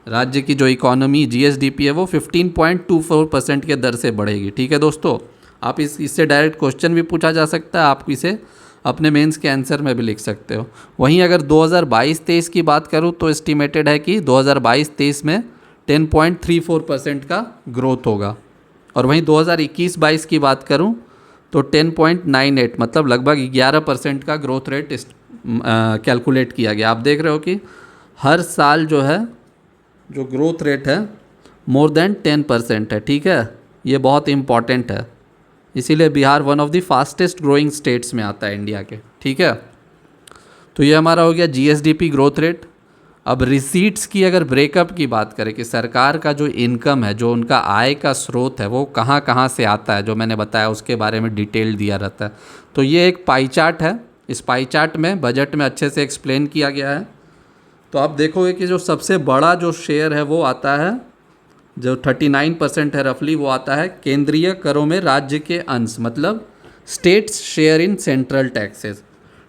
राज्य की जो इकोनॉमी जीएसडीपी है वो 15.24% के दर से बढ़ेगी, ठीक है दोस्तों। आप इससे डायरेक्ट क्वेश्चन भी पूछा जा सकता है, आप इसे अपने मेंस के आंसर में भी लिख सकते हो। वहीं अगर 2022-23 की बात करूं तो एस्टिमेटेड है कि 2022-23 में 10.34% का ग्रोथ होगा, और वहीं 2021-22 की बात करूं तो 10.98 मतलब लगभग 11% का ग्रोथ रेट कैलकुलेट किया गया। आप देख रहे हो कि हर साल जो है जो ग्रोथ रेट है मोर देन 10% है, ठीक है। ये बहुत इम्पॉर्टेंट है, इसीलिए Bihar one of the fastest growing states में आता है इंडिया के, ठीक है। तो ये हमारा हो गया जीएसडीपी ग्रोथ रेट। अब रिसीट्स की अगर ब्रेकअप की बात करें कि सरकार का जो इनकम है, जो उनका आय का स्रोत है, वो कहाँ कहाँ से आता है, जो मैंने बताया उसके बारे में डिटेल दिया रहता है। तो ये एक पाई चार्ट है, इस पाई चार्ट में बजट में अच्छे से एक्सप्लेन किया गया है। तो आप देखोगे कि जो सबसे बड़ा जो शेयर है वो आता है, जो 39% है रफली, वो आता है केंद्रीय करों में राज्य के अंश, मतलब states share in central taxes.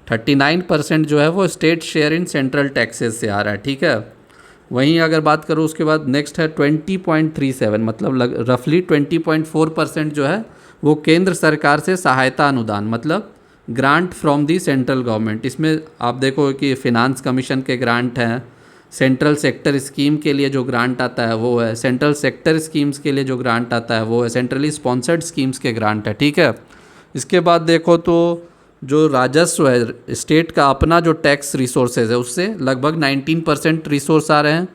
39% जो है वो state share in central taxes से आ रहा है, ठीक है। वहीं अगर बात करूँ उसके बाद नेक्स्ट है 20.37 मतलब रफली 20.4% जो है वो केंद्र सरकार से सहायता अनुदान, मतलब grant from the central government. इसमें आप देखो कि फिनांस कमीशन के ग्रांट हैं, सेंट्रल सेक्टर स्कीम के लिए जो ग्रांट आता है वो है, सेंट्रल सेक्टर स्कीम्स के लिए जो ग्रांट आता है वो है, सेंट्रली स्पॉन्सर्ड स्कीम्स के ग्रांट है, ठीक है। इसके बाद देखो तो जो राजस्व है, स्टेट का अपना जो टैक्स रिसोर्सेज है उससे लगभग 19% रिसोर्स आ रहे हैं।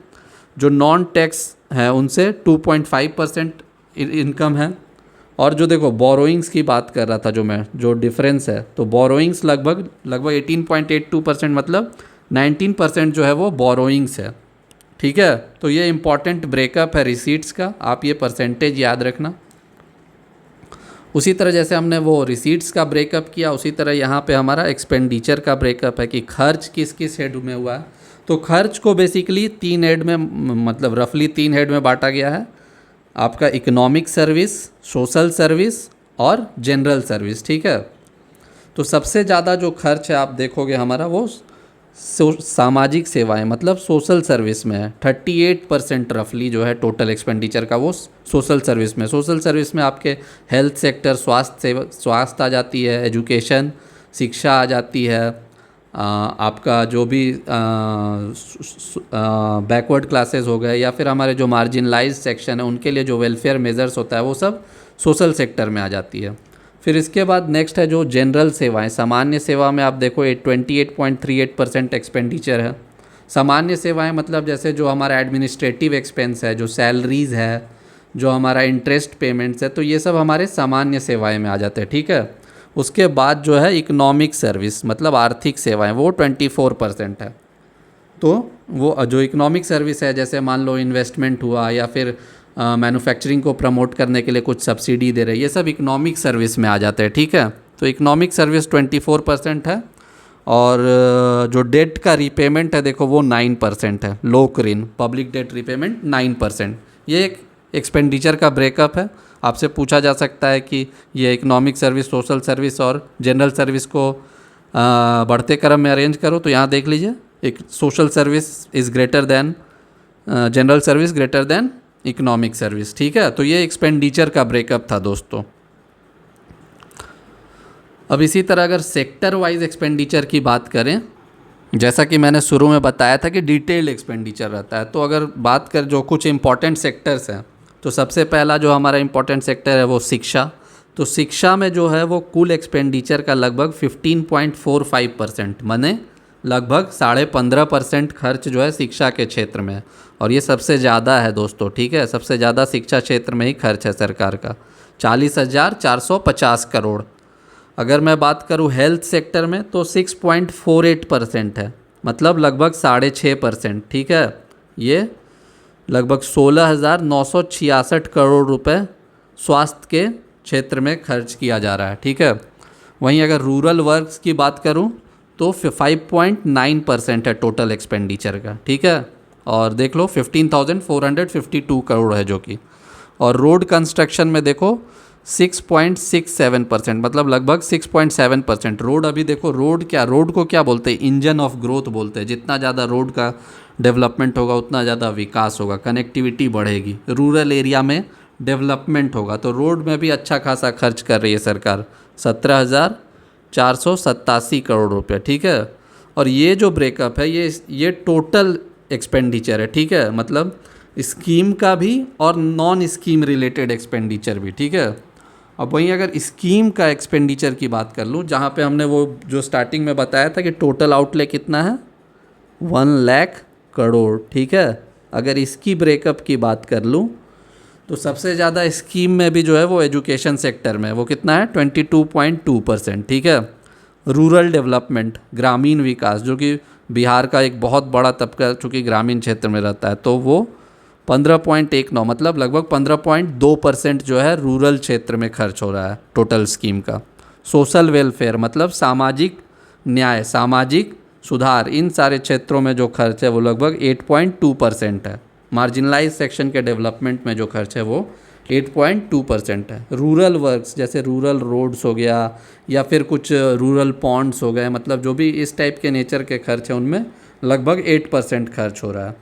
जो नॉन टैक्स है उनसे 2.5% इनकम है। और जो देखो बोरोइंग्स की बात कर रहा था जो डिफरेंस है, तो बोरोइंग्स लगभग 18.82% मतलब 19% जो है वो बोरोइंग्स है, ठीक है। तो ये इंपॉर्टेंट ब्रेकअप है रिसीट्स का, आप ये परसेंटेज याद रखना। उसी तरह जैसे हमने वो रिसीट्स का ब्रेकअप किया, उसी तरह यहाँ पे हमारा एक्सपेंडिचर का ब्रेकअप है कि खर्च किस किस हेड में हुआ है। तो खर्च को बेसिकली 3 हेड में, मतलब रफली 3 हेड में बांटा गया है। आपका इकोनॉमिक सर्विस, सोशल सर्विस और जनरल सर्विस, ठीक है। तो सबसे ज़्यादा जो खर्च है आप देखोगे हमारा वो सामाजिक सेवाएं मतलब सोशल सर्विस में है। 38% रफली जो है टोटल एक्सपेंडिचर का वो सोशल सर्विस में। सोशल सर्विस में आपके हेल्थ सेक्टर, स्वास्थ्य आ जाती है, एजुकेशन शिक्षा आ जाती है, आपका जो भी बैकवर्ड क्लासेस हो गए या फिर हमारे जो मार्जिनलाइज सेक्शन है उनके लिए जो वेलफेयर मेजर्स होता है वो सब सोशल सेक्टर में आ जाती है। फिर इसके बाद नेक्स्ट है जो जनरल सेवाएं। सामान्य सेवा में आप देखो 28.38% एक्सपेंडिचर है। सामान्य सेवाएं मतलब जैसे जो हमारा एडमिनिस्ट्रेटिव एक्सपेंस है, जो सैलरीज़ है, जो हमारा इंटरेस्ट पेमेंट्स है, तो ये सब हमारे सामान्य सेवाएं में आ जाते हैं, ठीक है। उसके बाद जो है इकोनॉमिक सर्विस मतलब आर्थिक सेवाएं, वो 24% है। तो वो जो इकोनॉमिक सर्विस है, जैसे मान लो इन्वेस्टमेंट हुआ या फिर मैन्युफैक्चरिंग को प्रमोट करने के लिए कुछ सब्सिडी दे रहे, ये सब इकोनॉमिक सर्विस में आ जाते हैं, ठीक है। तो इकोनॉमिक सर्विस 24% है। और जो डेट का रीपेमेंट है देखो वो 9% है। लोक ऋण पब्लिक डेट रीपेमेंट 9%। ये एक एक्सपेंडिचर का ब्रेकअप है। आपसे पूछा जा सकता है कि ये इकोनॉमिक सर्विस, सोशल सर्विस और जनरल सर्विस को बढ़ते क्रम में अरेंज करो, तो यहाँ देख लीजिए, एक social service is greater than general service greater than economic service, ठीक है। तो ये एक्सपेंडिचर का ब्रेकअप था दोस्तों। अब इसी तरह अगर सेक्टर वाइज एक्सपेंडिचर की बात करें, जैसा कि मैंने शुरू में बताया था कि डिटेल्ड एक्सपेंडिचर रहता है, तो अगर बात कर जो कुछ इंपॉर्टेंट सेक्टर्स हैं, तो सबसे पहला जो हमारा इंपॉर्टेंट सेक्टर है वो शिक्षा। तो शिक्षा में जो है वो कुल एक्सपेंडिचर का लगभग 15.45%, माने लगभग 15.5% खर्च जो है शिक्षा के क्षेत्र में है। और ये सबसे ज़्यादा है दोस्तों, ठीक है। सबसे ज़्यादा शिक्षा क्षेत्र में ही खर्च है सरकार का, 40,450 करोड़। अगर मैं बात करूँ हेल्थ सेक्टर में तो 6.48% है, मतलब लगभग 6.5%, ठीक है। ये लगभग 16,966 करोड़ रुपए स्वास्थ्य के क्षेत्र में खर्च किया जा रहा है, ठीक है। वहीं अगर रूरल वर्क्स की बात करूं तो 5.9% है टोटल एक्सपेंडिचर का, ठीक है। और देख लो 15,452 करोड़ है जो कि। और रोड कंस्ट्रक्शन में देखो 6.67%, मतलब लगभग 6.7%। रोड अभी देखो, रोड को क्या बोलते हैं, इंजन ऑफ ग्रोथ बोलते हैं। जितना ज़्यादा रोड का डेवलपमेंट होगा उतना ज़्यादा विकास होगा, कनेक्टिविटी बढ़ेगी, रूरल एरिया में डेवलपमेंट होगा। तो रोड में भी अच्छा खासा खर्च कर रही है सरकार, 17,487 करोड़ रुपये, ठीक है। और ये जो ब्रेकअप है ये टोटल एक्सपेंडिचर है, ठीक है। मतलब स्कीम का भी और नॉन स्कीम रिलेटेड एक्सपेंडिचर भी, ठीक है। अब वहीं अगर स्कीम का एक्सपेंडिचर की बात कर लूँ, जहाँ पे हमने वो जो स्टार्टिंग में बताया था कि टोटल आउटले कितना है 1 लाख करोड़, ठीक है। अगर इसकी ब्रेकअप की बात कर लूँ तो सबसे ज़्यादा स्कीम में भी जो है वो एजुकेशन सेक्टर में, वो कितना है 22.2%, ठीक है। रूरल डेवलपमेंट ग्रामीण विकास, जो कि बिहार का एक बहुत बड़ा तबका चूँकि ग्रामीण क्षेत्र में रहता है, तो वो 15.19, मतलब लगभग 15.2% जो है रूरल क्षेत्र में खर्च हो रहा है टोटल स्कीम का। सोशल वेलफेयर मतलब सामाजिक न्याय, सामाजिक सुधार, इन सारे क्षेत्रों में जो खर्च है वो लगभग 8.2% है। मार्जिनलाइज सेक्शन के डेवलपमेंट में जो खर्च है वो 8.2% है। रूरल वर्क्स जैसे रूरल रोड्स हो गया या फिर कुछ रूरल पॉन्ड्स हो गए, मतलब जो भी इस टाइप के नेचर के खर्च हैं उनमें लगभग 8% खर्च हो रहा है।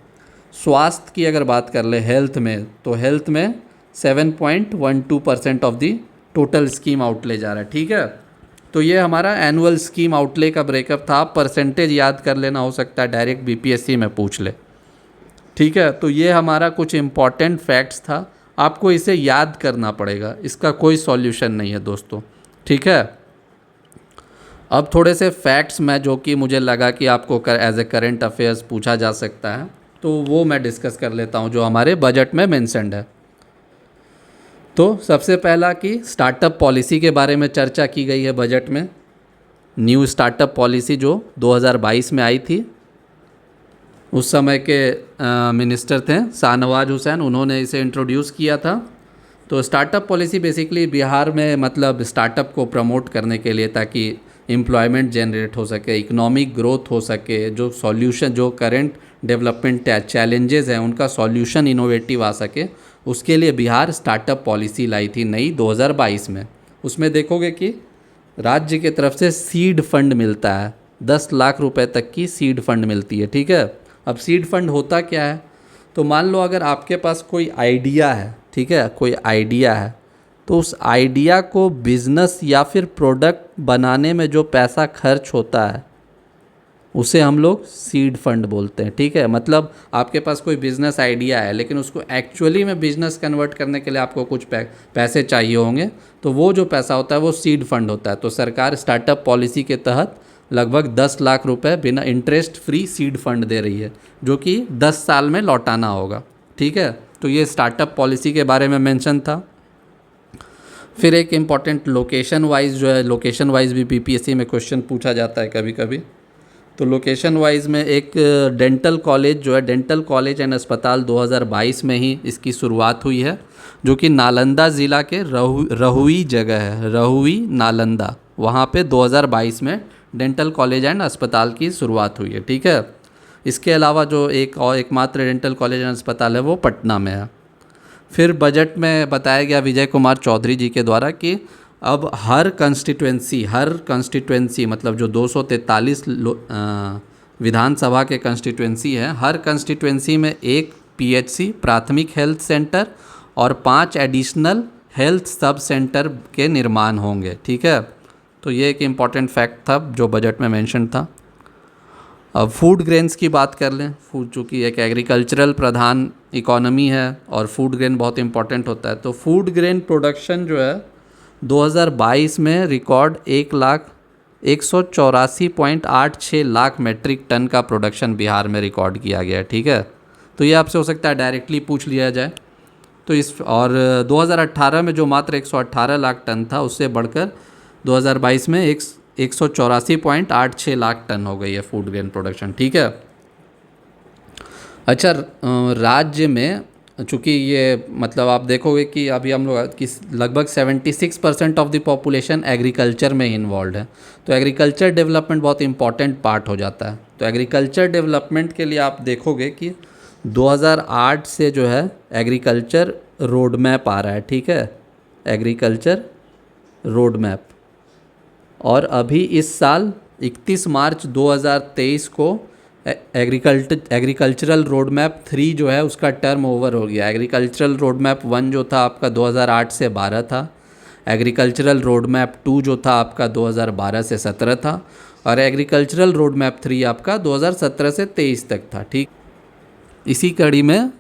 स्वास्थ्य की अगर बात कर ले हेल्थ में, तो हेल्थ में 7.12% of the total scheme outlay जा रहा है, ठीक है। तो ये हमारा एनुअल स्कीम आउटले का ब्रेकअप था। आप परसेंटेज याद कर लेना, हो सकता है डायरेक्ट बीपीएससी में पूछ ले, ठीक है। तो ये हमारा कुछ इम्पॉर्टेंट फैक्ट्स था, आपको इसे याद करना पड़ेगा, इसका कोई सॉल्यूशन नहीं है दोस्तों, ठीक है। अब थोड़े से फैक्ट्स मैं जो कि मुझे लगा कि आपको एज ए करेंट अफेयर्स पूछा जा सकता है, तो वो मैं डिस्कस कर लेता हूँ जो हमारे बजट में मेंशन्ड है। तो सबसे पहला कि स्टार्टअप पॉलिसी के बारे में चर्चा की गई है बजट में। न्यू स्टार्टअप पॉलिसी जो 2022 में आई थी, उस समय के मिनिस्टर थे शाहनवाज हुसैन, उन्होंने इसे इंट्रोड्यूस किया था। तो स्टार्टअप पॉलिसी बेसिकली बिहार में मतलब स्टार्टअप को प्रमोट करने के लिए, ताकि एम्प्लॉयमेंट जनरेट हो सके, इकोनॉमिक ग्रोथ हो सके, जो सॉल्यूशन जो करंट डेवलपमेंट चैलेंजेस हैं उनका सॉल्यूशन इनोवेटिव आ सके, उसके लिए बिहार स्टार्टअप पॉलिसी लाई थी नई 2022 में। उसमें देखोगे कि राज्य की तरफ से सीड फंड मिलता है, 10 लाख रुपए तक की सीड फंड मिलती है, ठीक है। अब सीड फंड होता क्या है, तो मान लो अगर आपके पास कोई आइडिया है, ठीक है, कोई आइडिया है, तो उस आइडिया को बिजनेस या फिर प्रोडक्ट बनाने में जो पैसा खर्च होता है उसे हम लोग सीड फंड बोलते हैं, ठीक है। मतलब आपके पास कोई बिज़नेस आइडिया है लेकिन उसको एक्चुअली में बिज़नेस कन्वर्ट करने के लिए आपको कुछ पैसे चाहिए होंगे, तो वो जो पैसा होता है वो सीड फंड होता है। तो सरकार स्टार्टअप पॉलिसी के तहत लगभग 10 लाख रुपए बिना इंटरेस्ट फ्री सीड फंड दे रही है, जो कि 10 साल में लौटाना होगा, ठीक है। तो ये स्टार्टअप पॉलिसी के बारे में मेंशन था। फिर एक इम्पॉर्टेंट लोकेशन वाइज जो है, लोकेशन वाइज भी बीपीएससी में क्वेश्चन पूछा जाता है कभी कभी। तो लोकेशन वाइज में एक डेंटल कॉलेज जो है, डेंटल कॉलेज एंड अस्पताल 2022 में ही इसकी शुरुआत हुई है, जो कि नालंदा ज़िला के रहुई जगह है, रहुई नालंदा, वहाँ पे 2022 में डेंटल कॉलेज एंड अस्पताल की शुरुआत हुई है। ठीक है। इसके अलावा जो एक और एकमात्र डेंटल कॉलेज एंड अस्पताल है वो पटना में है। फिर बजट में बताया गया विजय कुमार चौधरी जी के द्वारा कि अब हर कंस्टिट्यूएंसी मतलब जो 243 विधानसभा के कंस्टिट्यूएंसी है, हर कंस्टिट्यूएंसी में एक पीएचसी प्राथमिक हेल्थ सेंटर और 5 एडिशनल हेल्थ सब सेंटर के निर्माण होंगे। ठीक है। तो ये एक इम्पॉर्टेंट फैक्ट था जो बजट में मेंशन था। अब फूड ग्रेन्स की बात कर लें। फूड चूँकि एक एग्रीकल्चरल प्रधान इकोनॉमी है और फूड ग्रेन बहुत इंपॉर्टेंट होता है, तो फूड ग्रेन प्रोडक्शन जो है 2022 में रिकॉर्ड 1,184.86 लाख मेट्रिक टन का प्रोडक्शन बिहार में रिकॉर्ड किया गया है। ठीक है। तो ये आपसे हो सकता है डायरेक्टली पूछ लिया जाए। तो इस और 2018 में जो मात्र 118 लाख टन था, उससे बढ़कर 2022 में 184.86 लाख टन हो गई है फूड ग्रेन प्रोडक्शन। ठीक है। अच्छा, राज्य में चूँकि ये मतलब आप देखोगे कि अभी हम लोग कि लगभग 76% ऑफ द पॉपुलेशन एग्रीकल्चर में इन्वॉल्व है, तो एग्रीकल्चर डेवलपमेंट बहुत इंपॉर्टेंट पार्ट हो जाता है। तो एग्रीकल्चर डेवलपमेंट के लिए आप देखोगे कि 2008 से जो है एग्रीकल्चर रोड मैप आ रहा है। ठीक है। एग्रीकल्चर रोड मैप, और अभी इस साल 31 मार्च 2023 को एग्रीकल्चरल रोड मैप 3 जो है उसका टर्म ओवर हो गया। एग्रीकल्चरल रोड मैप 1 जो था आपका 2008 से 12 था, एग्रीकल्चरल रोड मैप 2 जो था आपका 2012 से 17 था, और एग्रीकल्चरल रोड मैप 3 आपका 2017 से 23 तक था। ठीक। इसी कड़ी में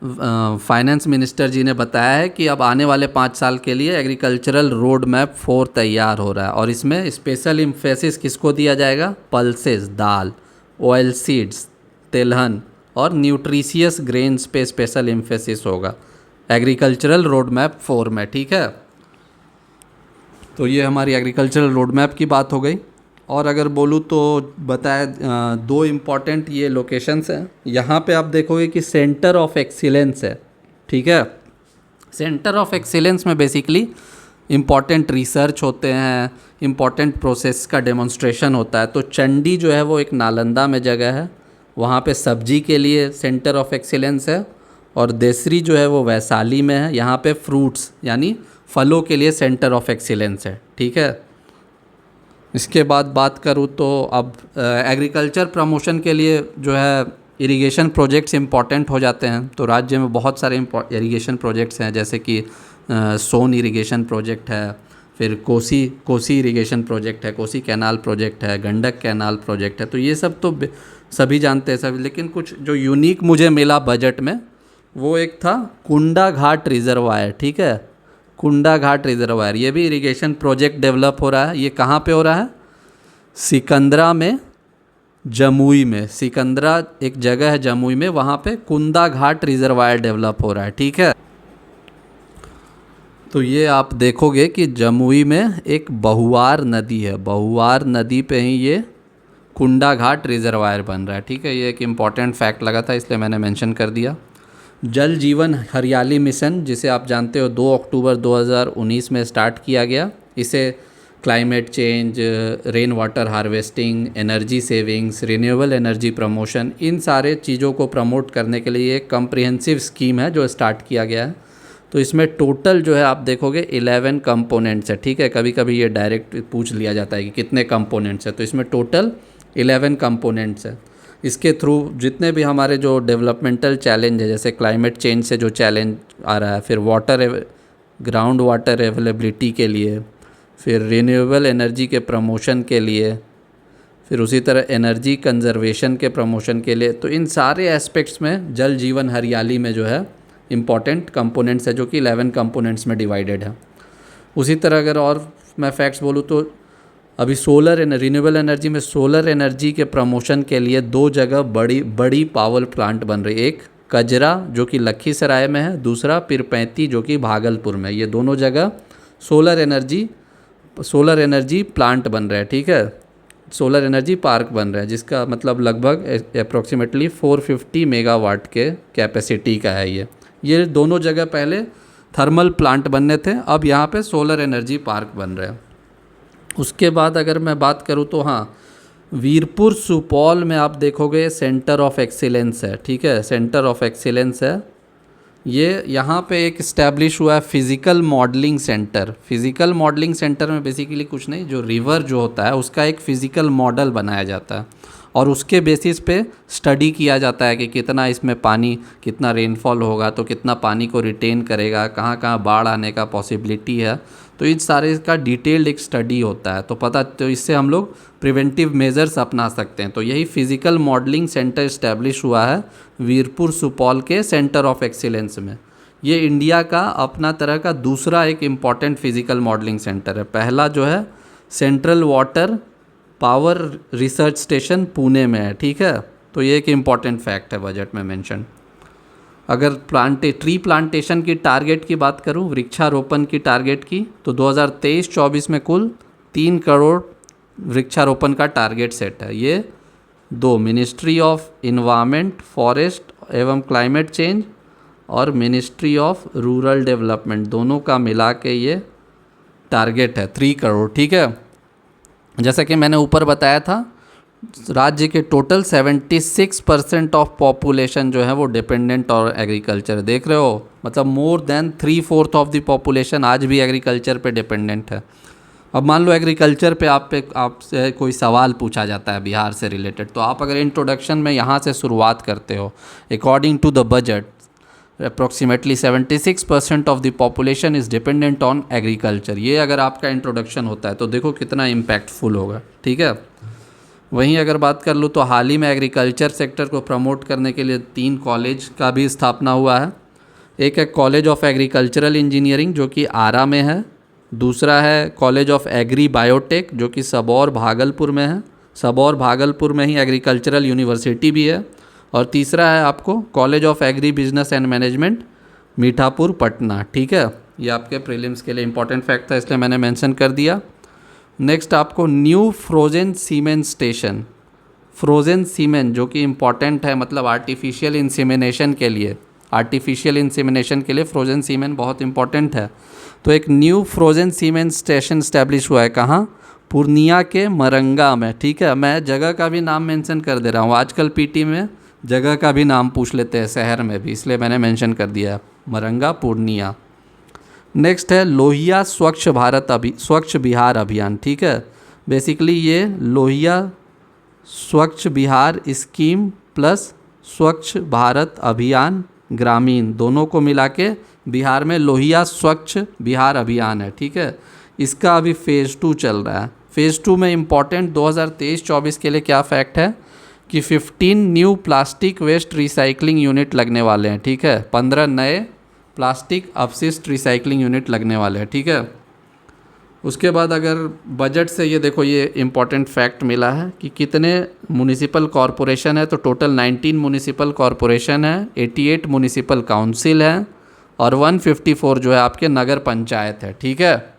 फाइनेंस मिनिस्टर जी ने बताया है कि अब आने वाले 5 साल के लिए एग्रीकल्चरल रोड मैप 4 तैयार हो रहा है, और इसमें स्पेशल इम्फेसिस किसको दिया जाएगा? पल्सेस, दाल, ऑयल सीड्स, तिलहन और न्यूट्रिशियस ग्रेन्स पे स्पेशल इम्फेसिस होगा एग्रीकल्चरल रोड मैप 4 में। ठीक है। तो ये हमारी एग्रीकल्चरल रोड मैप की बात हो गई। और अगर बोलूँ तो बताया 2 इम्पॉर्टेंट ये लोकेशंस हैं। यहाँ पे आप देखोगे कि सेंटर ऑफ एक्सीलेंस है। ठीक है। सेंटर ऑफ एक्सीलेंस में बेसिकली इम्पॉर्टेंट रिसर्च होते हैं, इम्पॉर्टेंट प्रोसेस का डेमोन्स्ट्रेशन होता है। तो चंडी जो है वो एक नालंदा में जगह है, वहाँ पे सब्जी के लिए सेंटर ऑफ एक्सीलेंस है, और देसरी जो है वो वैशाली में है, यहाँ पे फ्रूट्स यानी फलों के लिए सेंटर ऑफ एक्सीलेंस है। ठीक है। इसके बाद बात करूँ तो अब एग्रीकल्चर प्रमोशन के लिए जो है इरिगेशन प्रोजेक्ट्स इंपॉर्टेंट हो जाते हैं। तो राज्य में बहुत सारे इरिगेशन प्रोजेक्ट्स हैं, जैसे कि सोन इरिगेशन प्रोजेक्ट है, फिर कोसी इरिगेशन प्रोजेक्ट है, कोसी कैनाल प्रोजेक्ट है, गंडक कैनाल प्रोजेक्ट है। तो ये सब तो सभी जानते हैं सभी, लेकिन कुछ जो यूनिक मुझे मिला बजट में वो एक था कुंडा घाट रिजर्वायर। ठीक है। कुंडा घाट रिजर्वायर, ये भी इरिगेशन प्रोजेक्ट डेवलप हो रहा है। ये कहाँ पे हो रहा है? सिकंदरा में, जमुई में। सिकंदरा एक जगह है जमुई में, वहाँ पे कुंडा घाट रिजर्वायर डेवलप हो रहा है। ठीक है। तो ये आप देखोगे कि जमुई में एक बहुआर नदी है, बहुआर नदी पे ही ये कुंडा घाट रिजर्वायर बन रहा है। ठीक है। ये एक इम्पॉर्टेंट फैक्ट लगा था, इसलिए मैंने मेंशन कर दिया। जल जीवन हरियाली मिशन, जिसे आप जानते हो 2 अक्टूबर 2019 में स्टार्ट किया गया। इसे climate change, rain water harvesting, energy savings, renewable energy promotion, इन सारे चीज़ों को प्रमोट करने के लिए एक कम्प्रिहेंसिव स्कीम है जो स्टार्ट किया गया है। तो इसमें टोटल जो है आप देखोगे 11 कंपोनेंट्स है। ठीक है। कभी कभी ये डायरेक्ट पूछ लिया जाता है कि कितने कंपोनेंट्स है, तो इसमें टोटल 11 कंपोनेंट्स है। इसके थ्रू जितने भी हमारे जो डेवलपमेंटल चैलेंज है, जैसे क्लाइमेट चेंज से जो चैलेंज आ रहा है, फिर ग्राउंड वाटर अवेलेबिलिटी के लिए, फिर रिन्यूएबल एनर्जी के प्रमोशन के लिए, फिर उसी तरह एनर्जी कंजर्वेशन के प्रमोशन के लिए, तो इन सारे एस्पेक्ट्स में जल जीवन हरियाली में जो है इम्पॉर्टेंट कंपोनेंट्स है, जो कि 11 कंपोनेंट्स में डिवाइडेड है। उसी तरह अगर और मैं फैक्ट्स बोलूँ तो अभी रिन्यूएबल एनर्जी में सोलर एनर्जी के प्रमोशन के लिए 2 जगह बड़ी पावर प्लांट बन रही है। एक कजरा जो कि लखीसराय में है, दूसरा पीरपैंती जो कि भागलपुर में। ये दोनों जगह सोलर एनर्जी प्लांट बन रहे हैं, ठीक है, सोलर एनर्जी पार्क बन रहा है, जिसका मतलब लगभग अप्रॉक्सीमेटली 450 मेगावाट के कैपेसिटी का है। ये दोनों जगह पहले थर्मल प्लांट बनने थे, अब यहाँ पे सोलर एनर्जी पार्क बन रहे हैं। उसके बाद अगर मैं बात करूँ तो हाँ, वीरपुर सुपौल में आप देखोगे सेंटर ऑफ एक्सीलेंस है, ठीक है, सेंटर ऑफ एक्सीलेंस है। ये यहाँ पे एक इस्टेब्लिश हुआ है physical modelling centre. Physical modelling centre में बेसिकली कुछ नहीं, जो रिवर जो होता है उसका एक फ़िज़िकल मॉडल बनाया जाता है और उसके बेसिस पे स्टडी किया जाता है कि कितना इसमें पानी, कितना रेनफॉल होगा तो कितना पानी को रिटेन करेगा, कहाँ कहाँ बाढ़ आने का पॉसिबिलिटी है। तो इन सारे का डिटेल्ड एक स्टडी होता है, तो इससे हम लोग प्रिवेंटिव मेजर्स अपना सकते हैं। तो यही फिज़िकल मॉडलिंग सेंटर इस्टेब्लिश हुआ है वीरपुर सुपौल के सेंटर ऑफ एक्सीलेंस में। ये इंडिया का अपना तरह का दूसरा एक इम्पॉर्टेंट फिज़िकल मॉडलिंग सेंटर है। पहला जो है central water power research station Pune में है, ठीक है। तो ये एक इम्पॉर्टेंट फैक्ट है बजट में मेंशन। अगर ट्री प्लांटेशन की टारगेट की बात करूं, वृक्षारोपण की टारगेट की, तो 2023-24 में कुल 3 करोड़ वृक्षारोपण का टारगेट सेट है। ये दो मिनिस्ट्री ऑफ इन्वायरमेंट फॉरेस्ट एवं क्लाइमेट चेंज और मिनिस्ट्री ऑफ रूरल डेवलपमेंट दोनों का मिला के ये टारगेट है 3 करोड़, ठीक है। जैसा कि मैंने ऊपर बताया था, राज्य के टोटल 76% ऑफ पॉपुलेशन जो है वो डिपेंडेंट और एग्रीकल्चर, देख रहे हो, मतलब more than 3/4 of the population आज भी एग्रीकल्चर पे डिपेंडेंट है। अब मान लो एग्रीकल्चर पे आपसे कोई सवाल पूछा जाता है बिहार से रिलेटेड, तो आप अगर इंट्रोडक्शन में यहाँ से शुरुआत करते हो, according to the budget approximately 76% of the population is dependent on agriculture, ये अगर आपका इंट्रोडक्शन होता है तो देखो कितना इम्पैक्टफुल होगा, ठीक है। वहीं अगर बात कर लूँ तो हाल ही में एग्रीकल्चर सेक्टर को प्रमोट करने के लिए 3 कॉलेज का भी स्थापना हुआ है। एक है कॉलेज ऑफ एग्रीकल्चरल इंजीनियरिंग जो कि आरा में है, दूसरा है कॉलेज ऑफ एग्री बायोटेक जो कि सबौर भागलपुर में है, सबौर भागलपुर में ही एग्रीकल्चरल यूनिवर्सिटी भी है, और तीसरा है आपको college of agri business and management Mithapur Patna, ठीक है। ये आपके प्रीलिम्स के लिए इंपॉर्टेंट फैक्ट था, इसलिए मैंने मेंशन कर दिया। नेक्स्ट आपको new frozen cement station, frozen cement जो कि इम्पॉर्टेंट है, मतलब आर्टिफिशियल इंसेमिनेशन के लिए, फ्रोजन सीमेंट बहुत इंपॉर्टेंट है। तो एक new frozen cement station establish हुआ है, कहाँ, पूर्णिया के मरंगा में, ठीक है। मैं जगह का भी नाम मेंशन कर दे रहा हूँ, आजकल पीटी में जगह का भी नाम पूछ लेते हैं शहर में भी, इसलिए मैंने मेंशन कर दिया है, मरंगा पूर्णिया। नेक्स्ट है लोहिया स्वच्छ बिहार अभियान, ठीक है। बेसिकली ये लोहिया स्वच्छ बिहार स्कीम प्लस स्वच्छ भारत अभियान ग्रामीण दोनों को मिला के बिहार में लोहिया स्वच्छ बिहार अभियान है, ठीक है। इसका अभी फ़ेज़ 2 चल रहा है। फ़ेज़ 2 में इम्पॉर्टेंट 2023-24 के लिए क्या फैक्ट है कि 15 new plastic waste recycling unit लगने वाले हैं, ठीक है। 15 नए प्लास्टिक अपशिष्ट रिसाइकलिंग यूनिट लगने वाले हैं, ठीक है। उसके बाद अगर बजट से ये देखो, ये इम्पॉर्टेंट फैक्ट मिला है कि कितने म्युनिसिपल कॉरपोरेशन है, तो टोटल 19 म्युनिसिपल कॉरपोरेशन है, 88 म्युनिसिपल काउंसिल है और 154 जो है आपके नगर पंचायत है, ठीक है।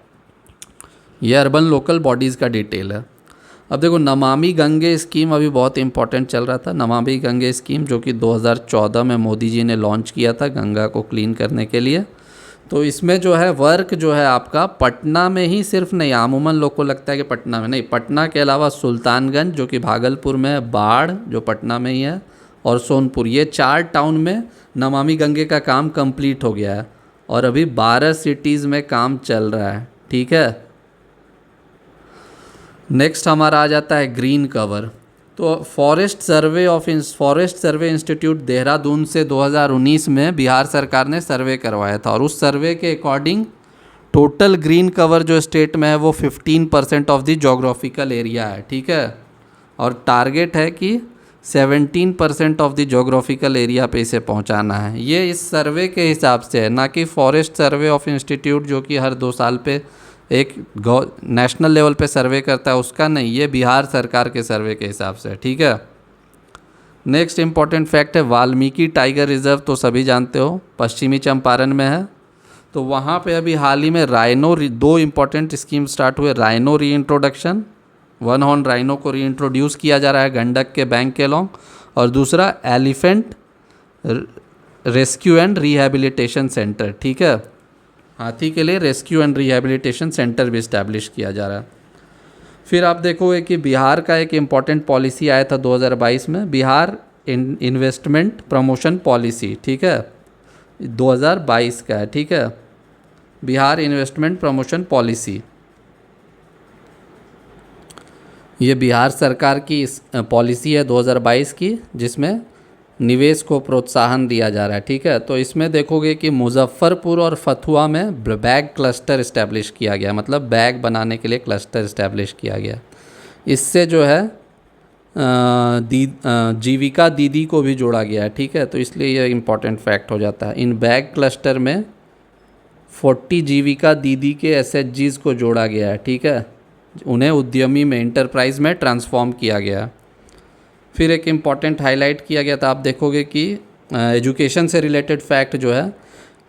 ये अर्बन लोकल बॉडीज़ का डिटेल है। अब देखो नमामि गंगे स्कीम अभी बहुत इंपॉर्टेंट चल रहा था, नमामि गंगे स्कीम जो कि 2014 में मोदी जी ने लॉन्च किया था गंगा को क्लीन करने के लिए। तो इसमें जो है वर्क जो है आपका पटना में ही सिर्फ नहीं, आमूमन लोग को लगता है कि पटना में नहीं, पटना के अलावा सुल्तानगंज जो कि भागलपुर में है, बाढ़ जो पटना में ही है, और सोनपुर, ये 4 टाउन में नमामि गंगे का काम कंप्लीट हो गया है और अभी 12 सिटीज़ में काम चल रहा है, ठीक है। नेक्स्ट हमारा आ जाता है ग्रीन कवर। तो फॉरेस्ट सर्वे इंस्टीट्यूट देहरादून से 2019 में बिहार सरकार ने सर्वे करवाया था और उस सर्वे के अकॉर्डिंग टोटल ग्रीन कवर जो स्टेट में है वो 15% ऑफ द जोग्राफिकल एरिया है, ठीक है। और टारगेट है कि 17% ऑफ द जोग्राफिकल एरिया पे इसे पहुंचाना है। ये इस सर्वे के हिसाब से है, ना कि फॉरेस्ट सर्वे ऑफ इंस्टीट्यूट जो कि हर 2 साल पे एक नेशनल लेवल पे सर्वे करता है उसका नहीं, ये बिहार सरकार के सर्वे के हिसाब से, ठीक है। नेक्स्ट इम्पॉर्टेंट फैक्ट है वाल्मीकि टाइगर रिजर्व, तो सभी जानते हो पश्चिमी चंपारण में है। तो वहाँ पे अभी हाल ही में राइनो, दो इम्पॉर्टेंट स्कीम स्टार्ट हुए। राइनो री इंट्रोडक्शन, वन हॉर्न राइनो को री इंट्रोड्यूस किया जा रहा है गंडक के बैंक के लॉन्ग, और दूसरा elephant rescue and rehabilitation centre, ठीक है, हाथी के लिए रेस्क्यू एंड रिहैबिलिटेशन सेंटर भी इस्टेब्लिश किया जा रहा है। फिर आप देखोगे कि बिहार का एक इम्पॉर्टेंट पॉलिसी आया था 2022 में, बिहार इन्वेस्टमेंट प्रमोशन पॉलिसी, ठीक है, 2022 का है, ठीक है, बिहार इन्वेस्टमेंट प्रमोशन पॉलिसी। ये बिहार सरकार की पॉलिसी है 2022 की, जिसमें निवेश को प्रोत्साहन दिया जा रहा है, ठीक है। तो इसमें देखोगे कि मुजफ्फरपुर और फतुहा में बैग क्लस्टर इस्टेब्लिश किया गया, मतलब बैग बनाने के लिए क्लस्टर इस्टेब्लिश किया गया। इससे जो है जीविका दीदी को भी जोड़ा गया है, ठीक है। तो इसलिए ये इम्पॉर्टेंट फैक्ट हो जाता है। इन बैग क्लस्टर में 40 जीविका दीदी के SHGs को जोड़ा गया है, ठीक है, उन्हें उद्यमी में, इंटरप्राइज में ट्रांसफॉर्म किया गया। फिर एक इम्पॉर्टेंट हाईलाइट किया गया था, आप देखोगे कि एजुकेशन से रिलेटेड फैक्ट जो है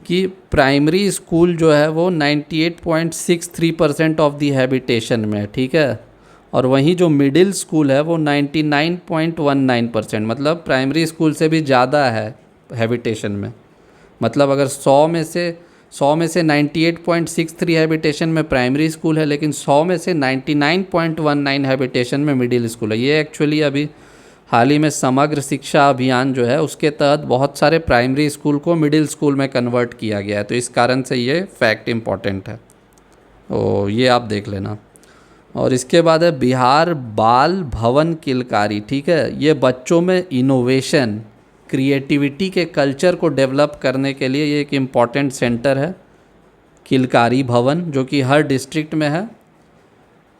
कि प्राइमरी स्कूल जो है वो 98.63% ऑफ दी हैबिटेशन में, ठीक है, और वहीं जो मिडिल स्कूल है वो 99.19%, मतलब प्राइमरी स्कूल से भी ज़्यादा है हैबिटेशन में। मतलब अगर 100 में से 98.63 हैबिटेशन में प्राइमरी स्कूल है, लेकिन 100 में से 99.19 हैबिटेशन में मिडिल स्कूल है। ये एक्चुअली अभी हाल ही में समग्र शिक्षा अभियान जो है उसके तहत बहुत सारे प्राइमरी स्कूल को मिडिल स्कूल में कन्वर्ट किया गया है, तो इस कारण से ये फैक्ट इम्पॉर्टेंट है, तो ये आप देख लेना। और इसके बाद है बिहार बाल भवन किलकारी, ठीक है, ये बच्चों में इनोवेशन, क्रिएटिविटी के कल्चर को डेवलप करने के लिए ये एक इम्पॉर्टेंट सेंटर है, किलकारी भवन, जो कि हर डिस्ट्रिक्ट में है।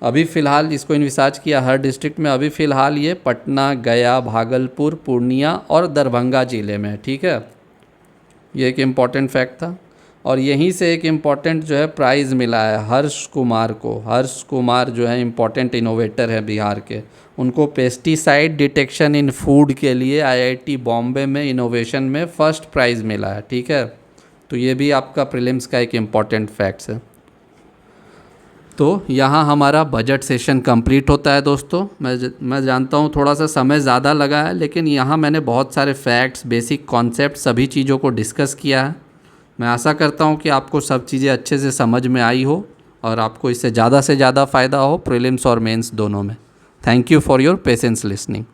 अभी फ़िलहाल इसको इन्विसाज किया हर डिस्ट्रिक्ट में, अभी फ़िलहाल ये पटना, गया, भागलपुर, पूर्णिया और दरभंगा ज़िले में, ठीक है। ये एक इम्पॉर्टेंट फैक्ट था। और यहीं से एक इम्पॉर्टेंट जो है प्राइज़ मिला है हर्ष कुमार को। हर्ष कुमार जो है इम्पॉर्टेंट इनोवेटर है बिहार के, उनको पेस्टिसाइड डिटेक्शन इन फूड के लिए IIT बॉम्बे में इनोवेशन में फ़र्स्ट प्राइज़ मिला है, ठीक है। तो ये भी आपका प्रीलिम्स का एक इम्पॉर्टेंट फैक्ट्स है। तो यहाँ हमारा बजट सेशन कंप्लीट होता है दोस्तों। मैं जानता हूँ थोड़ा सा समय ज़्यादा लगा है, लेकिन यहाँ मैंने बहुत सारे फैक्ट्स, बेसिक कॉन्सेप्ट, सभी चीज़ों को डिस्कस किया है। मैं आशा करता हूँ कि आपको सब चीज़ें अच्छे से समझ में आई हो और आपको इससे ज़्यादा से ज़्यादा फ़ायदा हो प्रीलिम्स और मेंस दोनों में। Thank you for your patience listening.